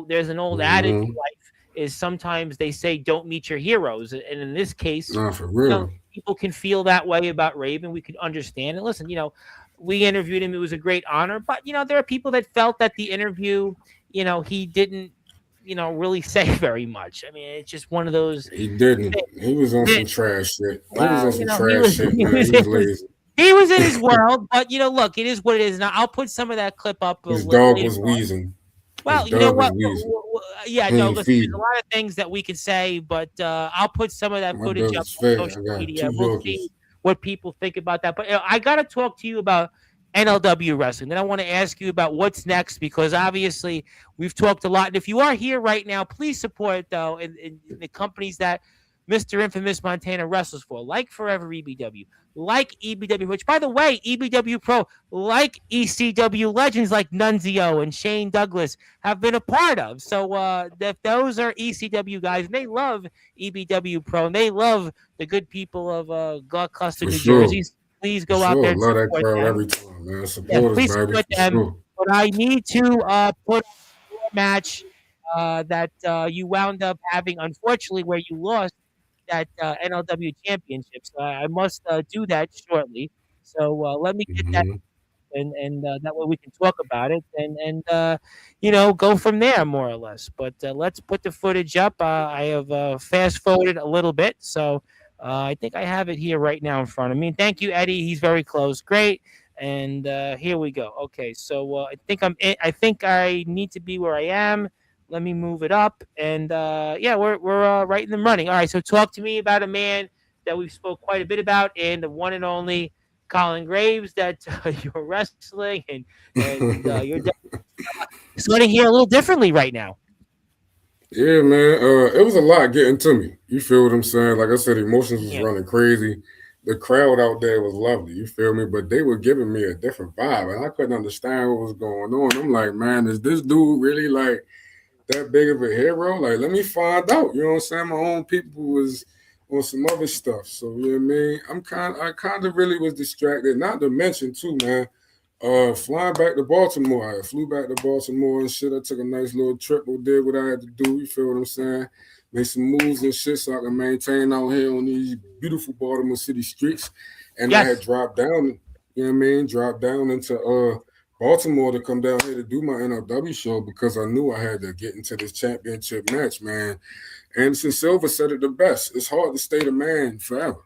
there's an old adage in Mm-hmm. life is sometimes they say don't meet your heroes, and in this case, Nah, for real. people can feel that way about Raven. We could understand. And listen, we interviewed him. It was a great honor. But, there are people that felt that the interview, he didn't, really say very much. I mean, it's just one of those He didn't. things. He was on That- some trash shit. He was on Well, some he trash was, shit, man. He was lazy. he was in his world. But, look, it is what it is. Now, I'll put some of that clip up His dog later was on. wheezing. His Well, you know dog was what? wheezing. Yeah, He no, ain't listen, there's a feeding. lot of things that we could say, but I'll put some of that My footage dog up is on fed. I social got media. two We'll see Yorkies. what people think about that. But I got to talk to you about NLW wrestling. Then I want to ask you about what's next because obviously we've talked a lot. And if you are here right now, please support though in the companies that Mr. Infamous Montana wrestles for, like Forever EBW, like EBW, which by the way, EBW Pro, like ECW legends like Nunzio and Shane Douglas have been a part of. So if those are ECW guys and they love EBW Pro and they love the good people of Gloucester, For New sure. Jersey, please For go out sure. there and Love that support crowd them. every time, man. Yes, Support us, please baby. support For them. sure. But I need to put your match that you wound up having, unfortunately, where you lost that NLW championship. So I must do that shortly. So let me get that, Hmm. and that way we can talk about it and go from there more or less. But let's put the footage up. I have fast forwarded a little bit, so I think I have it here right now in front of me. Thank you, Eddie. He's very close. Great. And here we go. Okay, so I think I need to be where I am. Let me move it up, and yeah, we're right in the running. All right, so talk to me about a man that we've spoke quite a bit about, and the one and only Colin Graves that you're wrestling, and you're starting here a little differently right now. Yeah, man. It was a lot getting to me. You feel what I'm saying? Like I said, emotions was Yeah, running crazy. The crowd out there was lovely. You feel me? But they were giving me a different vibe, and I couldn't understand what was going on. I'm like, man, is this dude really like that big of a hero? Like, let me find out. You know what I'm saying? My own people was on some other stuff. So you know what I mean? I kind of really was distracted. Not to mention too, man. Flying back to Baltimore. I flew back to Baltimore and shit. I took a nice little trip, did what I had to do. You feel what I'm saying? Made some moves and shit so I can maintain out here on these beautiful Baltimore City streets. And I had yes. dropped down, you know what I mean? Dropped down into Baltimore to come down here to do my NLW show because I knew I had to get into this championship match, man. Anderson Silva said it the best. It's hard to stay the man forever.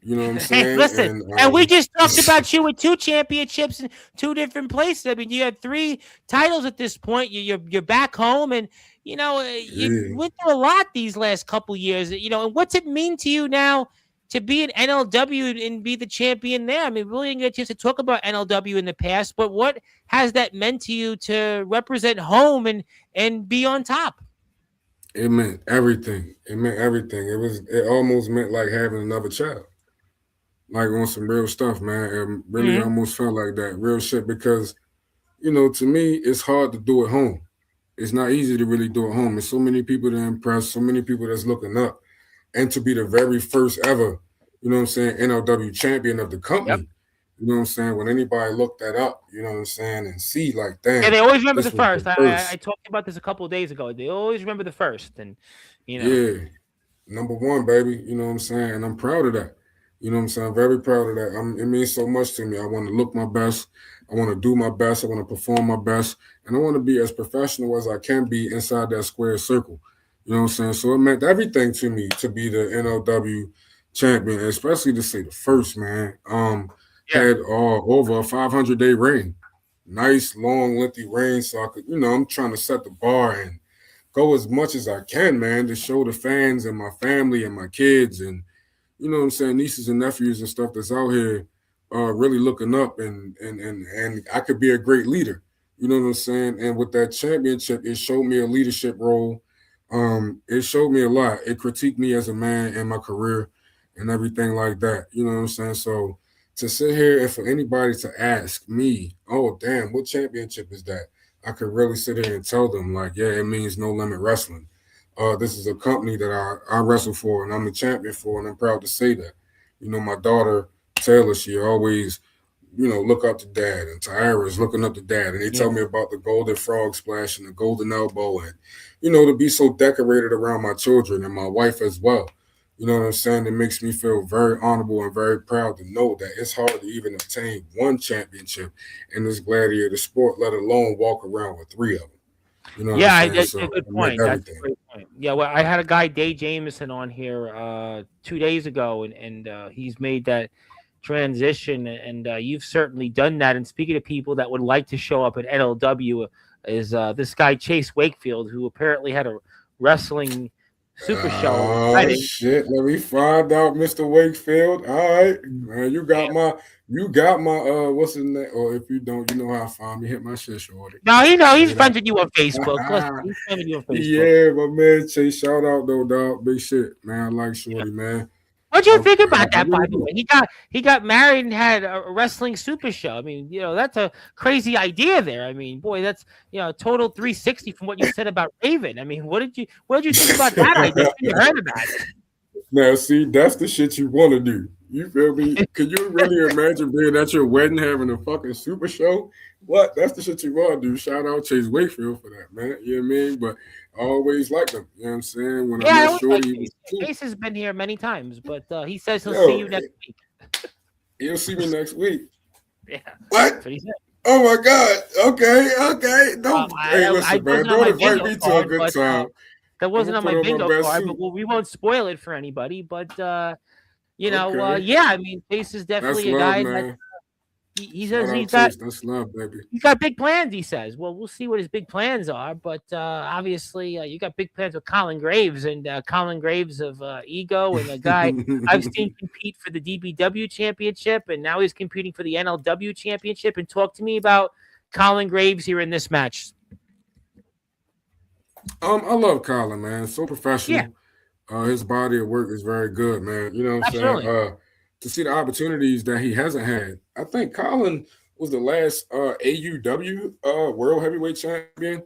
You know what I'm Hey, saying? listen, and we just talked about you with two championships in two different places. I mean, you had three titles at this point. You're back home, and you yeah. went through a lot these last couple years. And what's it mean to you now to be an NLW and be the champion there? I mean, we really didn't get a chance to talk about NLW in the past, but what has that meant to you to represent home and be on top? It meant everything. It meant everything. It almost meant like having another child. Like on some real stuff, man. It really Hmm. almost felt like that. Real shit because, to me, it's hard to do at home. It's not easy to really do at home. There's so many people to impress, so many people that's looking up. And to be the very first ever, you know what I'm saying, NLW champion of the Yep. company. You know what I'm saying? When anybody look that up, you know what I'm saying, and see like, Yeah, damn, they always remember the this was the first. I first. talked about this a couple of days ago. They always remember the first, and you know. Yeah. Number one, baby. You know what I'm saying? And I'm proud of that. You know what I'm saying? I'm very proud of that. It means so much to me. I want to look my best. I want to do my best. I want to perform my best. And I want to be as professional as I can be inside that square circle. You know what I'm saying? So it meant everything to me to be the NLW champion, especially to say the first, man. Yeah. Had over a 500-day reign. Nice, long, lengthy reign. So I could, I'm trying to set the bar and go as much as I can, man, to show the fans and my family and my kids and you know what I'm saying, nieces and nephews and stuff that's out here really looking up and I could be a great leader. You know what I'm saying? And with that championship, it showed me a leadership role. It showed me a lot. It critiqued me as a man in my career and everything like that. You know what I'm saying? So to sit here and for anybody to ask me, oh damn, what championship is that? I could really sit here and tell them like, yeah, it means No Limit Wrestling. This is a company that I wrestle for and I'm the champion for, and I'm proud to say that. You know, my daughter Taylor, she always, look up to dad, and Tyra's looking up to dad, and they tell me about the golden frog splash and the golden elbow, and to be so decorated around my children and my wife as well. You know what I'm saying? It makes me feel very honorable and very proud to know that it's hard to even obtain one championship in this gladiator sport, let alone walk around with three of them. You know what I'm saying? That's So a good point. That's a great point. Yeah, well, I had a guy, Dave Jameson, on here 2 days ago, and he's made that transition, and you've certainly done that. And speaking of people that would like to show up at NLW, is this guy Chase Wakefield, who apparently had a wrestling super show. Oh shit! Let me find out, Mr. Wakefield. All right, man, you got my what's his name? Or if you don't, you know how I find me. Hit my shit, shorty. No, he's friends with you on Facebook. Listen, he's friends with you on Facebook. Yeah, my man Chase, shout out though, dog. Big shit, man. I like shorty, man. What do you think about that? By the way, he got married and had a wrestling super show. I mean, that's a crazy idea there. I mean, boy, that's total 360 from what you said about Raven. I mean, what did you think about that idea? You heard about it? Now, see, that's the shit you want to do. You feel me? Can you really imagine being at your wedding having a fucking super show? What? That's the shit you want to do. Shout out Chase Wakefield for that, man. You know what I mean? But I always liked him. You know what I'm saying? When I met Shorty, Chase has been here many times, but he says he'll see you next week. He'll see me next week. Yeah. What? Oh my God. Okay. Hey, listen, man. Don't invite me to a good time. That wasn't on my bingo card, but we won't spoil it for anybody. But I mean, Chase is definitely a guy that he says that's love, baby. He's got big plans. He says, "Well, we'll see what his big plans are." But obviously, you got big plans with Colin Graves and Colin Graves of Ego, and a guy I've seen compete for the DBW championship, and now he's competing for the NLW championship. And talk to me about Colin Graves here in this match. I love Colin, man. So professional. Yeah. His body of work is very good, man. You know what I'm saying? To see the opportunities that he hasn't had. I think Colin was the last AUW World Heavyweight Champion.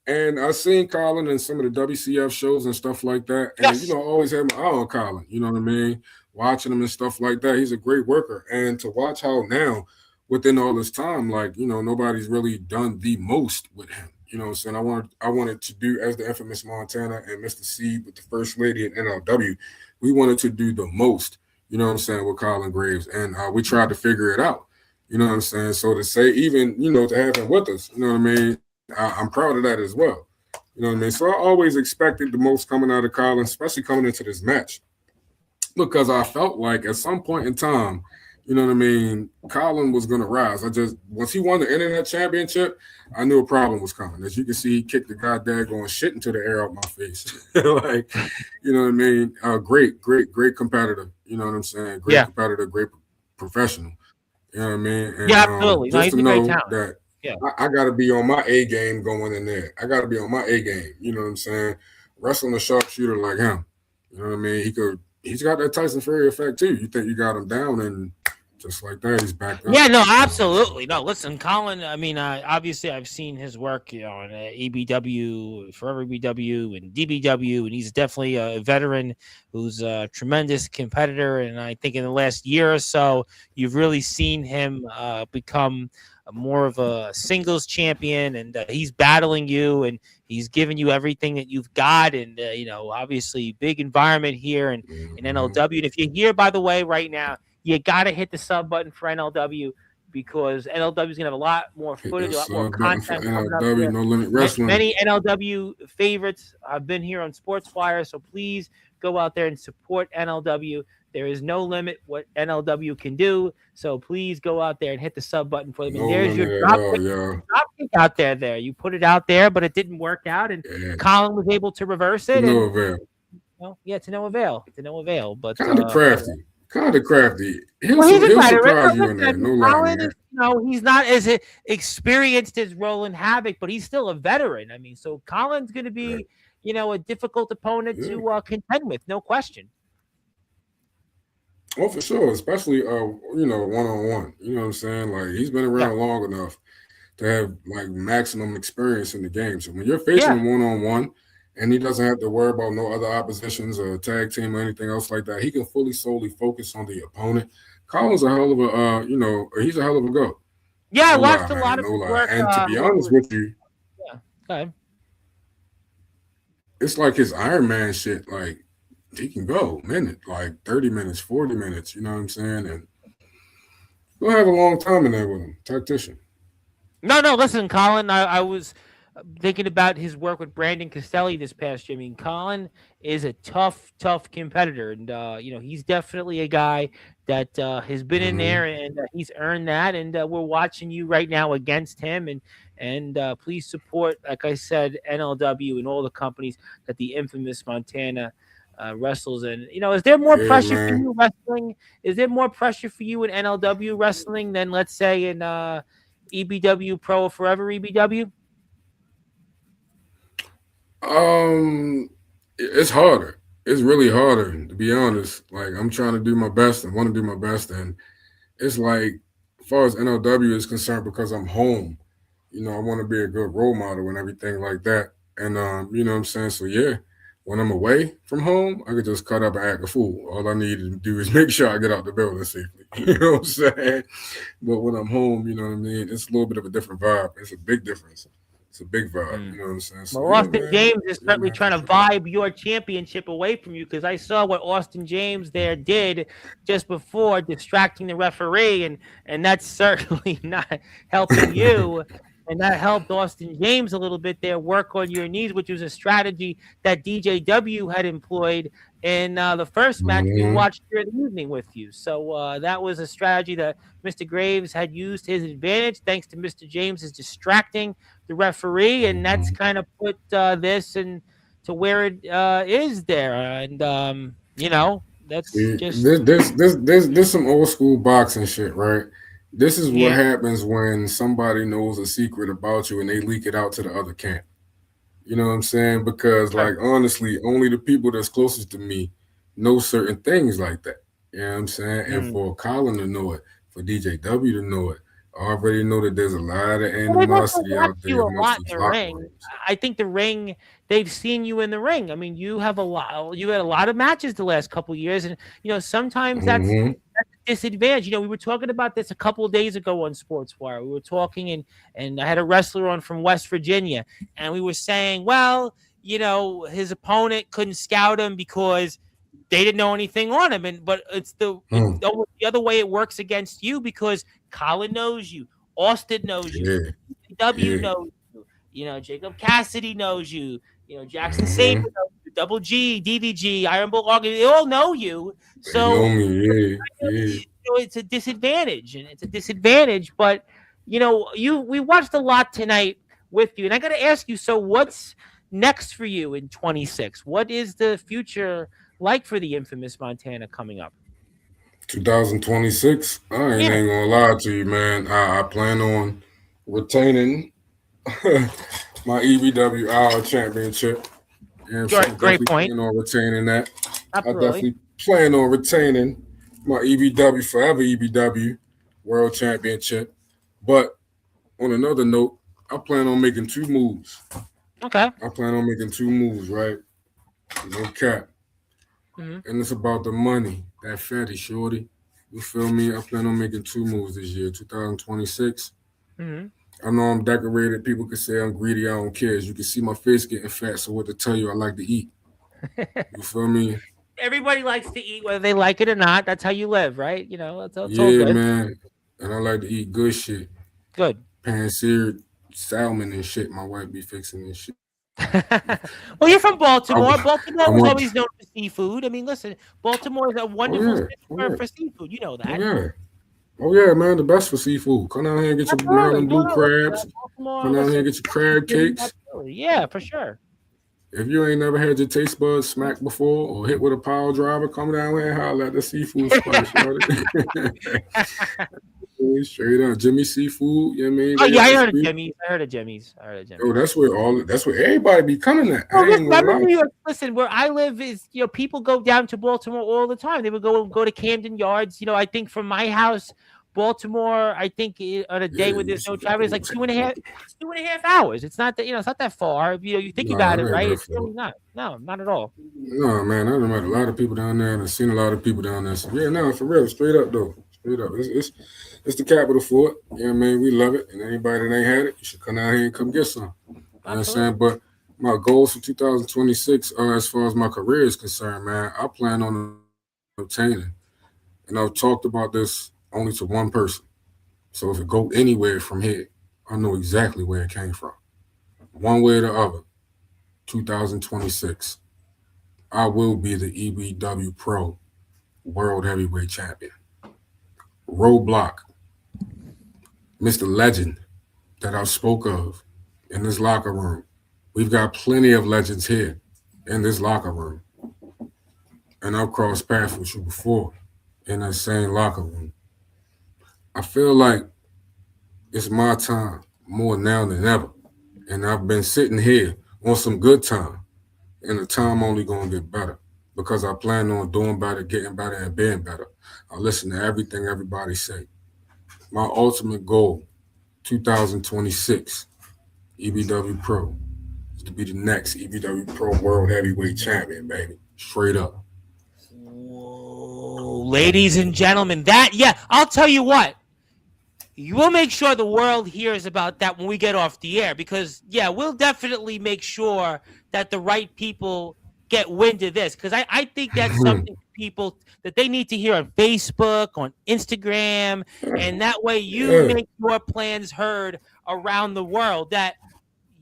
And I've seen Colin in some of the WCF shows and stuff like that. And, always had my eye on Colin. You know what I mean? Watching him and stuff like that. He's a great worker. And to watch how now, within all this time, nobody's really done the most with him. You know what I'm saying? I wanted to do, as the infamous Montana and Mr. C with the First Lady at NLW, we wanted to do the most, you know what I'm saying, with Colin Graves. And we tried to figure it out, you know what I'm saying? So to say, even, to have him with us, you know what I mean? I'm proud of that as well. You know what I mean? So I always expected the most coming out of Colin, especially coming into this match, because I felt like at some point in time, you know what I mean, Colin was going to rise. Once he won the internet championship, I knew a problem was coming. As you can see, he kicked the goddamn going shit into the air out my face. You know what I mean? Great competitor. You know what I'm saying? Great competitor, great professional. You know what I mean? And, absolutely. Just to know that I got to be on my A game going in there. I got to be on my A game. You know what I'm saying? Wrestling a sharpshooter like him. You know what I mean? He's got that Tyson Fury effect too. You think you got him down and just like that, he's back up. Yeah, no, absolutely. No, listen, Colin, I mean, obviously I've seen his work on EBW, Forever EBW, and DBW, and he's definitely a veteran who's a tremendous competitor. And I think in the last year or so, you've really seen him become more of a singles champion, and he's battling you, and he's giving you everything that you've got. And, obviously big environment here in NLW. And if you're here, by the way, right now, you got to hit the sub button for NLW, because NLW is going to have a lot more footage, a lot more content. NLW, No Limit Wrestling. Many NLW favorites have been here on Sportswire, so please go out there and support NLW. There is no limit what NLW can do, so please go out there and hit the sub button for them. And there's your drop kick out there. You put it out there, but it didn't work out, and Yeah, Colin was able to reverse to it, no and avail. yeah, to no avail, But Kind of crafty. Kind of crafty. well, he's a He'll veteran. surprise you Listen, in I there. mean, No lie, Colin man. is, he's not as experienced as Roland Havoc, but he's still a veteran. I mean, so Colin's going to Right. be, a difficult opponent Yeah. to contend with, no question. Oh, for sure. Especially one on one. You know what I'm saying? Like he's been Yeah, around long enough to have like maximum experience in the game. So when you're facing yeah, him one on one, and he doesn't have to worry about no other oppositions or tag team or anything else like that, he can fully solely focus on the opponent. Colin's a hell of a he's a hell of a go. yeah. I No lie, watched a man. lot of No his lie. work. And to be honest with you, Yeah, okay. it's like his Iron Man shit. Like he can go minute, like 30 minutes, 40 minutes. You know what I'm saying? And we'll have a long time in there with him, tactician. No. Listen, Colin. I was thinking about his work with Brandon Castelli this past year. I mean, Colin is a tough competitor, and he's definitely a guy that has been in Mm-hmm. there, and he's earned that. And we're watching you right now against him, and please support, like I said, NLW and all the companies that the infamous Montana. Wrestles and is there more Yeah, pressure for man. you wrestling? Is there more pressure for you in NLW wrestling than let's say in EBW Pro or Forever EBW? It's harder. It's really harder to be honest. Like I'm trying to do my best and want to do my best, and it's like, as far as NLW is concerned, because I'm home. I want to be a good role model and everything like that. And you know what I'm saying. So yeah, when I'm away from home, I could just cut up and act a fool. All I need to do is make sure I get out the building safely. You know what I'm saying? But when I'm home, you know what I mean. It's a little bit of a different vibe. It's a big difference. It's a big vibe. Mm. You know what I'm saying? So Well, yeah, Austin man. James is Yeah, certainly man, trying for to sure. vibe your championship away from you because I saw what Austin James there did just before distracting the referee, and that's certainly not helping you. And that helped Austin James a little bit there, work on your knees, which was a strategy that DJW had employed in the first match we Mm-hmm. watched during the evening with you. So that was a strategy that Mr. Graves had used his advantage, thanks to Mr. James's distracting the referee, and that's Mm-hmm. kind of put this and to where it is there. And that's See, just this some old school boxing shit, right? This is what yeah. happens when somebody knows a secret about you and they leak it out to the other camp. You know what I'm saying? Because Sure. like honestly, only the people that's closest to me know certain things like that. You know what I'm saying? And Mm. for Colin to know it, for DJW to know it, I already know that there's a lot of Well, they've also animosity watched out you there a amongst lot these in the locker ring. rooms. I think the ring, they've seen you in the ring. I mean, you have a lot. You had a lot of matches the last couple of years, and sometimes that's Mm-hmm. a disadvantage. We were talking about this a couple of days ago on Sportswire. We were talking, and I had a wrestler on from West Virginia, and we were saying, well, his opponent couldn't scout him because they didn't know anything on him, but it's Hmm. the other way it works against you because Colin knows you. Austin knows you. Yeah, W yeah. knows you. Jacob Cassidy knows you. Jackson Saber Mm-hmm. knows you. Double G, DVG, Iron Bull, they all know you. They know So me. Yeah, yeah. it's a disadvantage, and it's a disadvantage. But we watched a lot tonight with you, and I got to ask you. So, what's next for you in 26? What is the future like for the infamous Montana coming up? 2026. I ain't Yeah, gonna lie to you, man. I plan on retaining my EBW Hour Championship. You know what I'm saying? great Definitely point. plan on retaining that. I Absolutely. definitely plan on retaining my EBW Forever EBW World Championship. But on another note, I plan on making two moves. Okay. I plan on making two moves, right? No cap. Hmm. And it's about the money. That fatty shorty. You feel me? I plan on making two moves this year, 2026. Hmm. I know I'm decorated. People can say I'm greedy. I don't care. As you can see my face getting fat. So what to tell you, I like to eat. You feel me? Everybody likes to eat, whether they like it or not. That's how you live, right? That's all Yeah, good. man. And I like to eat good shit. Good. Pan-seared salmon and shit. My wife be fixing this shit. Well, you're from I, Baltimore. I Baltimore was want. always known for seafood. I mean, listen, Baltimore is a Oh wonderful yeah. city Oh for, yeah. for seafood. You know Oh that. yeah. Oh yeah, man, the best for seafood. Come down here and get your Absolutely. Maryland No, blue no, crabs. Come down here listen, and get your crab cakes. absolutely. Yeah, for sure. If you ain't never had your taste buds smacked before or hit with a power driver, come down here and holler at the seafood spot, shorty. Straight up, Jimmy Seafood. You know what I mean? Oh They yeah, up I the heard of street. Jimmy's. I heard of Jimmy's. I heard of Yo, Jimmy's. that's where everybody be coming at. Well, I ain't listen, gonna I'm in lie. New York. Listen, where I live is, people go down to Baltimore all the time. They would go to Camden Yards. I think from my house, Baltimore, I think on a day Yeah, when you there's no see traffic, it's like that. 2.5 hours. It's not that, it's not that far. You think Nah, about it, it ain't right? that It's far. really not. No, not at all. No, man, I done met a lot of people down there and I've seen a lot of people down there. So yeah, no, for real, straight up though. Straight up. It's the capital for it. You know what I mean? We love it. And anybody that ain't had it, you should come down here and come get some. You know what I'm saying? Absolutely. But my goals for 2026, as far as my career is concerned, man, I plan on obtaining. And I've talked about this only to one person. So if it go anywhere from here, I know exactly where it came from. One way or the other, 2026, I will be the EBW Pro World Heavyweight Champion. Roadblock, Mr. Legend that I spoke of in this locker room. We've got plenty of legends here in this locker room. And I've crossed paths with you before in that same locker room. I feel like it's my time more now than ever. And I've been sitting here on some good time. And the time only gonna get better. Because I plan on doing better, getting better, and being better. I listen to everything everybody say. My ultimate goal, 2026, EBW Pro, is to be the next EBW Pro World Heavyweight Champion, baby. Straight up. Whoa, ladies and gentlemen, I'll tell you what. You will make sure the world hears about that when we get off the air, because we'll definitely make sure that the right people get wind of this, because I think that's something people that they need to hear on Facebook, on Instagram, and that way you Yeah, make your plans heard around the world that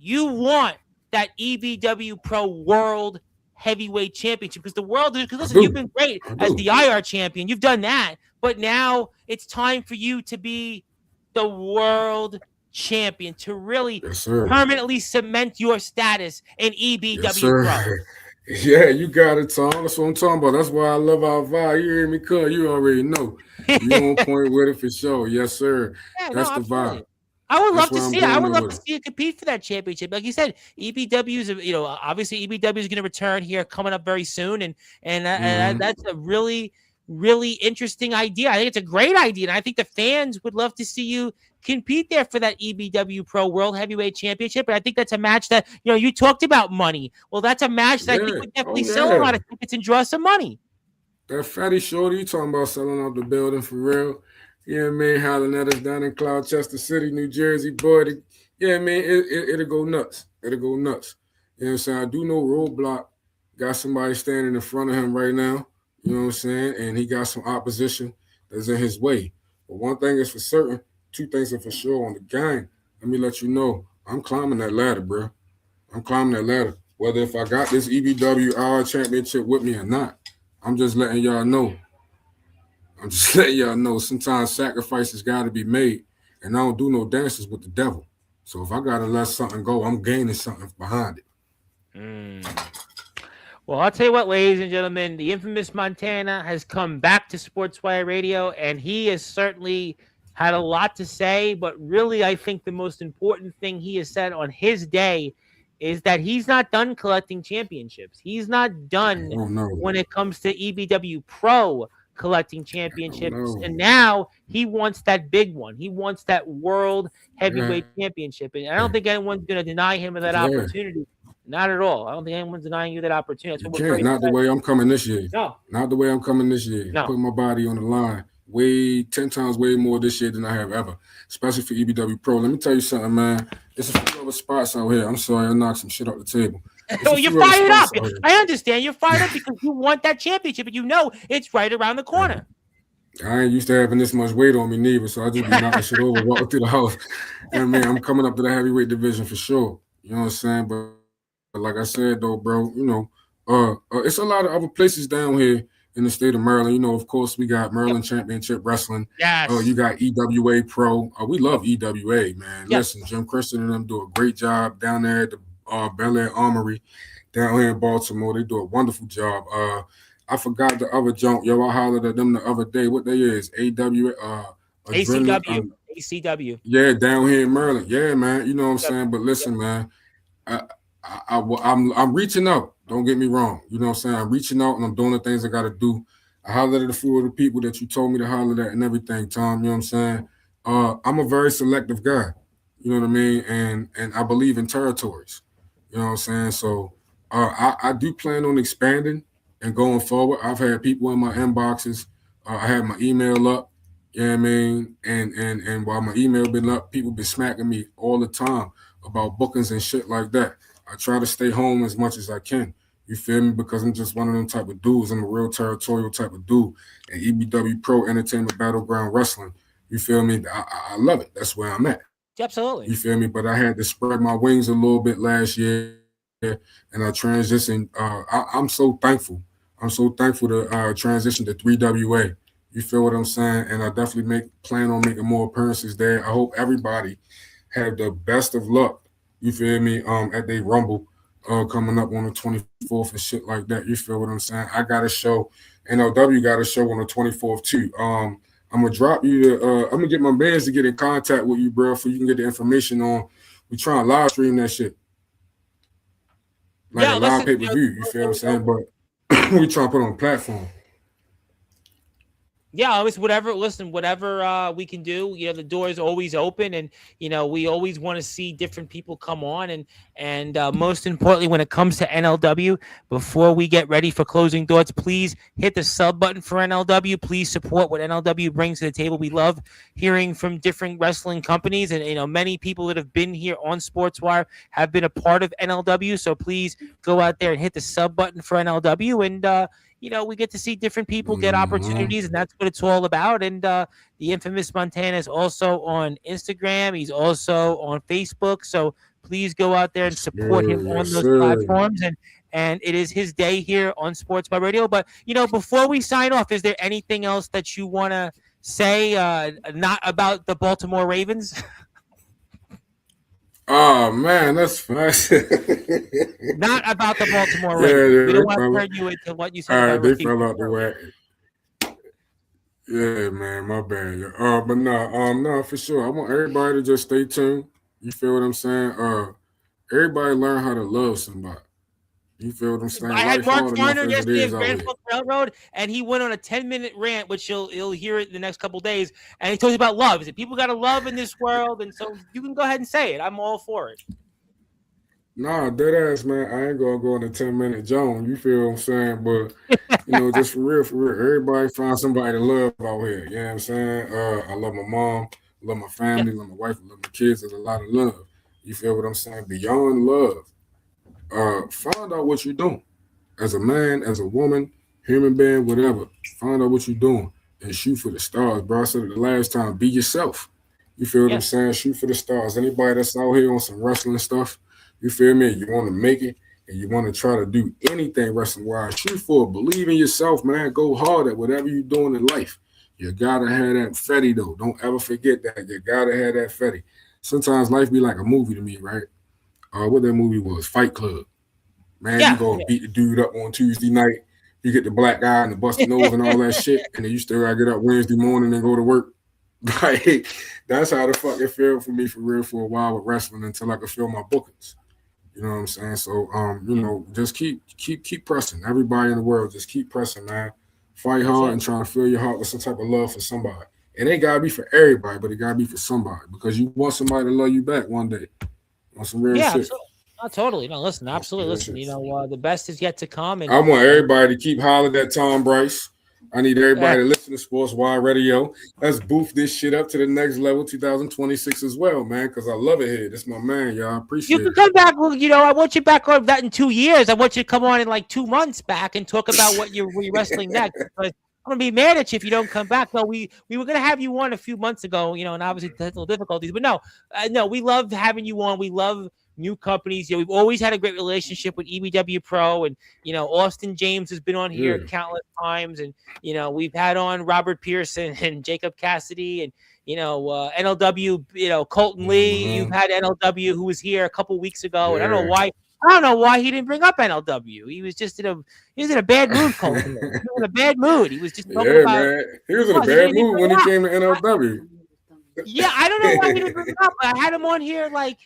you want that EBW Pro World Heavyweight Championship, because the world, because I listen, you've do. been great I as do. the IR champion, you've done that, but now it's time for you to be the world champion, to really Yes, sir. permanently cement your status in Yes, EBW Pro. sir. Yeah, you got it, Tom. That's what I'm talking about. That's why I love our vibe. You hear me, cuz? You already know. You on point with it for sure. Yes, sir. Yeah, no, That's the vibe. absolutely. I would That's love why to I'm see it. I going would there love with to it. see it compete for that championship. Like you said, EBW is, obviously EBW is going to return here coming up very soon, and Mm-hmm. that's a really, really interesting idea. I think it's a great idea, and I think the fans would love to see you compete there for that EBW Pro World Heavyweight Championship. And I think that's a match that you talked about money. Well, that's a match that I think Yeah. would definitely Oh, sell a yeah. lot of tickets and draw some money. That fatty shorty, you talking about selling out the building for real? You know what I mean? Hollering at us down in Cloudchester City, New Jersey, boy. Yeah, I mean, it'll go nuts. It'll go nuts. You know what I'm saying? I do know Roadblock got somebody standing in front of him right now. You know what I'm saying? And he got some opposition that's in his way. But one thing is for certain, two things are for sure on the game. Let me let you know, I'm climbing that ladder, bro. I'm climbing that ladder. Whether if I got this EBWR championship with me or not. I'm just letting y'all know. I'm just letting y'all know sometimes sacrifices got to be made. And I don't do no dances with the devil. So if I got to let something go, I'm gaining something behind it. Well, I'll tell you what, ladies and gentlemen, the infamous Montana has come back to Sportswire Radio, and he has certainly had a lot to say. But really, I think the most important thing he has said on his day is that he's not done collecting championships. He's not done Oh, no. when it comes to EBW Pro collecting Oh, championships. no. And now he wants that big one. He wants that World Yeah. Heavyweight Championship. And I don't think anyone's going to deny him of that Yeah. opportunity. Not at all. I don't think anyone's denying you that opportunity. That's You what we're can't. very Not the excited. way I'm coming this year. No, Not the way I'm coming this year. no. Putting my body on the line. 10 times way more this year than I have ever, especially for EBW Pro. Let me tell you something, man. There's a few other spots out here. I'm sorry, I knocked some shit off the table. There's Oh, a you're few other fired up. spots out here. I understand. You're fired up because you want that championship, and you know it's right around the corner. I ain't used to having this much weight on me neither, so I just be knocking shit over, walking through the house. And man, I'm coming up to the heavyweight division for sure. You know what I'm saying? But like I said though, bro, it's a lot of other places down here in the state of Maryland. You know, of course, we got Maryland Championship Wrestling. Yes. You got EWA Pro. We love EWA, man. Yep. Listen, Jim Christian and them do a great job down there at the Bel Air Armory down here in Baltimore. They do a wonderful job. I forgot the other junk. Yo, I hollered at them the other day. What they is? ACW. ACW. Yeah, down here in Maryland. Yeah, man. You know what I'm saying? But listen, man, I'm reaching out. Don't get me wrong. You know what I'm saying? I'm reaching out and I'm doing the things I got to do. I hollered at a few of the people that you told me to holler at and everything, Tom. You know what I'm saying? I'm a very selective guy. You know what I mean? And I believe in territories. You know what I'm saying? So I do plan on expanding and going forward. I've had people in my inboxes. I had my email up. You know what I mean? And while my email been up, people been smacking me all the time about bookings and shit like that. I try to stay home as much as I can. You feel me? Because I'm just one of them type of dudes. I'm a real territorial type of dude. And EBW Pro Entertainment Battleground Wrestling, you feel me? I love it. That's where I'm at. Absolutely. You feel me? But I had to spread my wings a little bit last year, and I transitioned. I'm so thankful. I'm so thankful to transition to 3WA. You feel what I'm saying? And I definitely plan on making more appearances there. I hope everybody have the best of luck. You feel me? At the Rumble coming up on the 24th and shit like that. You feel what I'm saying? I got a show. NLW got a show on the 24th too. I'm gonna drop you I'm gonna get my bands to get in contact with you, bro, so you can get the information on. We try and live stream that shit. Like a live pay-per-view, you feel what I'm saying? But we try to put it on a platform. Yeah, always whatever we can do. You know, the door is always open, and you know, we always want to see different people come on, and most importantly, when it comes to NLW, before we get ready for closing thoughts, please hit the sub button for NLW. Please support what NLW brings to the table. We love hearing from different wrestling companies, and you know, many people that have been here on Sportswire have been a part of NLW. So please go out there and hit the sub button for NLW, and you know, we get to see different people get opportunities, and that's what it's all about. And the infamous Montana is also on Instagram. He's also on Facebook. So please go out there and support him on those platforms. And it is his day here on Sports by Radio. But, you know, before we sign off, is there anything else that you want to say, not about the Baltimore Ravens? Oh man, that's fine. Not about the Baltimore Ravens. Yeah, we don't want to turn you into what you said. All right, they fell out the way. Yeah, man, my bad. But no, for sure. I want everybody to just stay tuned. You feel what I'm saying? Everybody learn how to love somebody. You feel what I'm saying? I had Mark Garner yesterday at Grand Funk Railroad, and he went on a 10-minute rant, which you'll hear it in the next couple of days. And he talks about love. He said people got to love in this world, and so you can go ahead and say it. I'm all for it. Nah, dead ass, man. I ain't gonna go on a 10-minute Joan. You feel what I'm saying? But you know, just for real, everybody find somebody to love out here. You know what I'm saying? I love my mom, I love my family, I love my wife, I love my kids. There's a lot of love. You feel what I'm saying? Beyond love. Find out what you're doing as a man, as a woman, human being, whatever. Find out what you're doing and shoot for the stars, bro. I said it the last time. Be yourself. You feel what I'm saying? Shoot for the stars. Anybody that's out here on some wrestling stuff, you feel me? You want to make it and you want to try to do anything wrestling wise, shoot for it. Believe in yourself, man. Go hard at whatever you're doing in life. You gotta have that fetty though. Don't ever forget that. You gotta have that fetty. Sometimes life be like a movie to me, right? What that movie was, Fight Club. Man, you go beat the dude up on Tuesday night. You get the black eye and the busted nose and all that shit, and then you still gotta get up Wednesday morning and go to work. Like, that's how the fuck it felt for me for real for a while with wrestling until I could feel my bookings. You know what I'm saying? So, you know, just keep pressing. Everybody in the world, just keep pressing, man. Fight hard and try to fill your heart with some type of love for somebody. It ain't gotta be for everybody, but it gotta be for somebody because you want somebody to love you back one day. On some real shit. Totally. No, listen, absolutely. Listen, you know, the best is yet to come. And I want everybody to keep hollering at Tom Bryce. I need everybody to listen to Sportswire Radio. Let's boost this shit up to the next level, 2026 as well, man, because I love it here. This my man, y'all. I appreciate it. You can come back. Well, you know, I want you back on that in 2 years. I want you to come on in like 2 months back and talk about what you're wrestling next. Because I'm gonna be mad at you if you don't come back. No, we were gonna have you on a few months ago, you know, and obviously technical difficulties. But no, we love having you on. We love new companies. We've always had a great relationship with EBW Pro, and Austin James has been on here Yeah. countless times, and we've had on Robert Pearson and Jacob Cassidy, and NLW, Colton Lee. You've had NLW who was here a couple weeks ago, and I don't know why. I don't know why he didn't bring up NLW. He was just in a bad mood, Colton. He was in a bad mood. He was just talking about. Man. He was in a bad mood when he came to NLW. Yeah, I don't know why he didn't bring it up. I had him on here like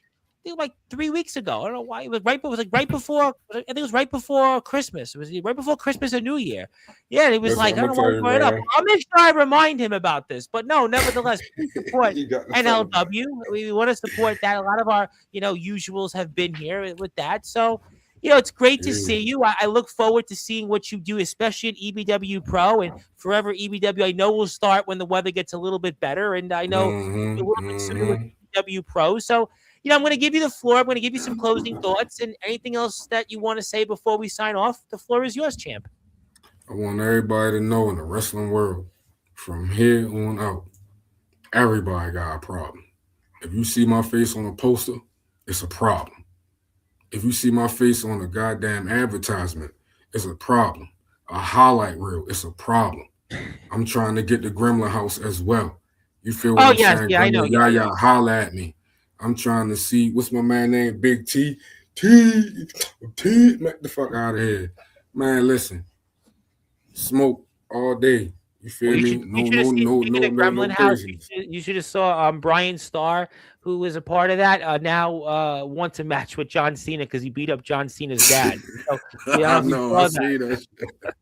3 weeks ago. I don't know why. It was right before. I think it was right before Christmas. It was right before Christmas or New Year. Yeah, and he was like, I don't know why he brought it up. I'll make sure I remind him about this. But no, nevertheless, please support NLW. We want to support that. A lot of our usuals have been here with that. So it's great to see you. I look forward to seeing what you do, especially at EBW Pro and Forever EBW. I know we'll start when the weather gets a little bit better, and I know a little bit sooner with EBW Pro. So, I'm going to give you the floor. I'm going to give you some closing thoughts, and anything else that you want to say before we sign off. The floor is yours, champ. I want everybody to know in the wrestling world, from here on out, everybody got a problem. If you see my face on a poster, it's a problem. If you see my face on a goddamn advertisement, it's a problem. A highlight reel, it's a problem. I'm trying to get the Gremlin House as well. You feel what I'm saying? Yeah, I know. Yeah, holla at me. I'm trying to see, what's my man name? Big T. Get the fuck out of here. Man, listen. Smoke all day. You feel me? No crazy. You should have saw Brian Starr, who was a part of that. Now wants a match with John Cena because he beat up John Cena's dad. So, I know. I see that.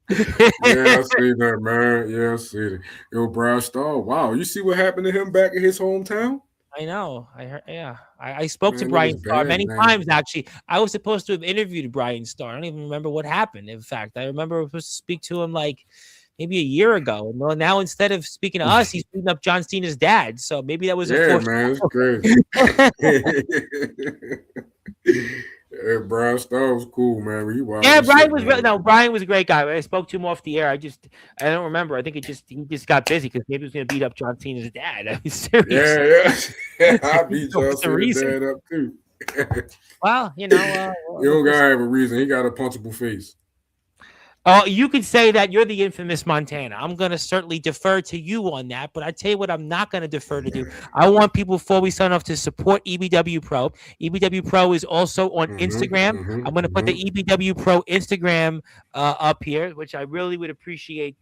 Yeah, I see that, man. Yeah, I see it. Yo, Brian Starr. Wow, you see what happened to him back in his hometown? I know. I heard. Yeah, I spoke to Brian Starr many times. Actually, I was supposed to have interviewed Brian Starr. I don't even remember what happened. In fact, I remember I was supposed to speak to him like maybe a year ago. And now instead of speaking to us, he's beating up John Cena's dad. So maybe that was man, it's crazy. Yeah, Brian Starr was cool, man. Brian was a great guy. I spoke to him off the air. I don't remember. I think he just got busy because maybe he was going to beat up John Cena's dad. I mean, seriously. Yeah. I beat John Cena's dad up too. Well, you don't gotta have a reason. He got a punchable face. You could say that you're the infamous Montana. I'm going to certainly defer to you on that, but I tell you what I'm not going to defer to do. I want people, before we sign off, to support EBW Pro. EBW Pro is also on Instagram. I'm going to put the EBW Pro Instagram up here, which I really would appreciate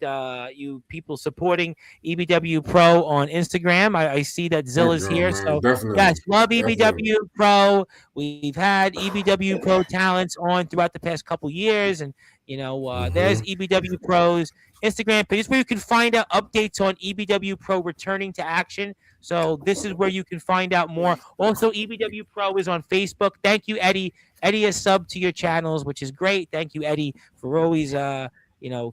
you people supporting EBW Pro on Instagram. I see that Zilla's here. Man. So, Definitely. yes, love EBW Pro. We've had EBW Pro talents on throughout the past couple years, and there's EBW Pro's Instagram page where you can find out updates on EBW Pro returning to action. So this is where you can find out more. Also, EBW Pro is on Facebook. Thank you, Eddie. Eddie is subbed to your channels, which is great. Thank you, Eddie, for always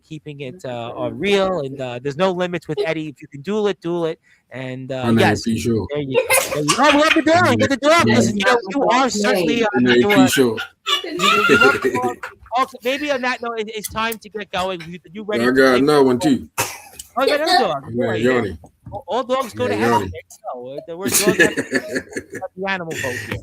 keeping it real. And there's no limits with Eddie. If you can duel it. And yes, there you go. Oh, we have the dog. Get the dog. Listen, you are certainly maybe on that note, it's time to get going. You ready? I got another one too. Oh, you got another dog. Yoni. All dogs go to heaven. We're dogs the animal folk here.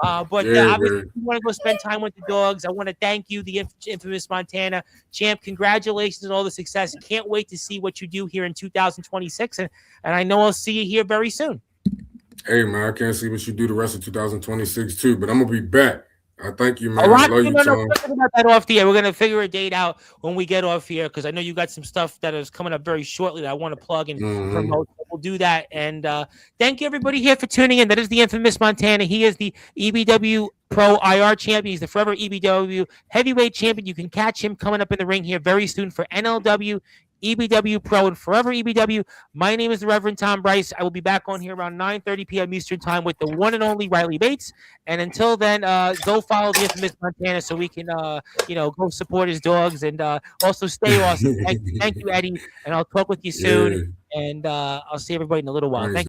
Obviously, if you want to go spend time with the dogs, I want to thank you, the infamous Montana champ. Congratulations on all the success. Can't wait to see what you do here in 2026, and I know I'll see you here very soon. Hey, man, I can't see what you do the rest of 2026 too, but I'm gonna be back. I thank you, man. I love you, Tom. We're talking about that off the air. We're gonna figure a date out when we get off here because I know you got some stuff that is coming up very shortly that I want to plug and promote. We'll do that. And thank you everybody here for tuning in. That is the infamous Montana. He is the EBW Pro IR champion. He's the Forever EBW heavyweight champion. You can catch him coming up in the ring here very soon for NLW, EBW Pro, and Forever EBW. My name is the Reverend Tom Bryce. I will be back on here around 9:30 p.m. Eastern time with the one and only Riley Bates. And until then, go follow the infamous Montana so we can, go support his dogs and also stay awesome. Thank you, Eddie. And I'll talk with you soon. And I'll see everybody in a little while. Thank you.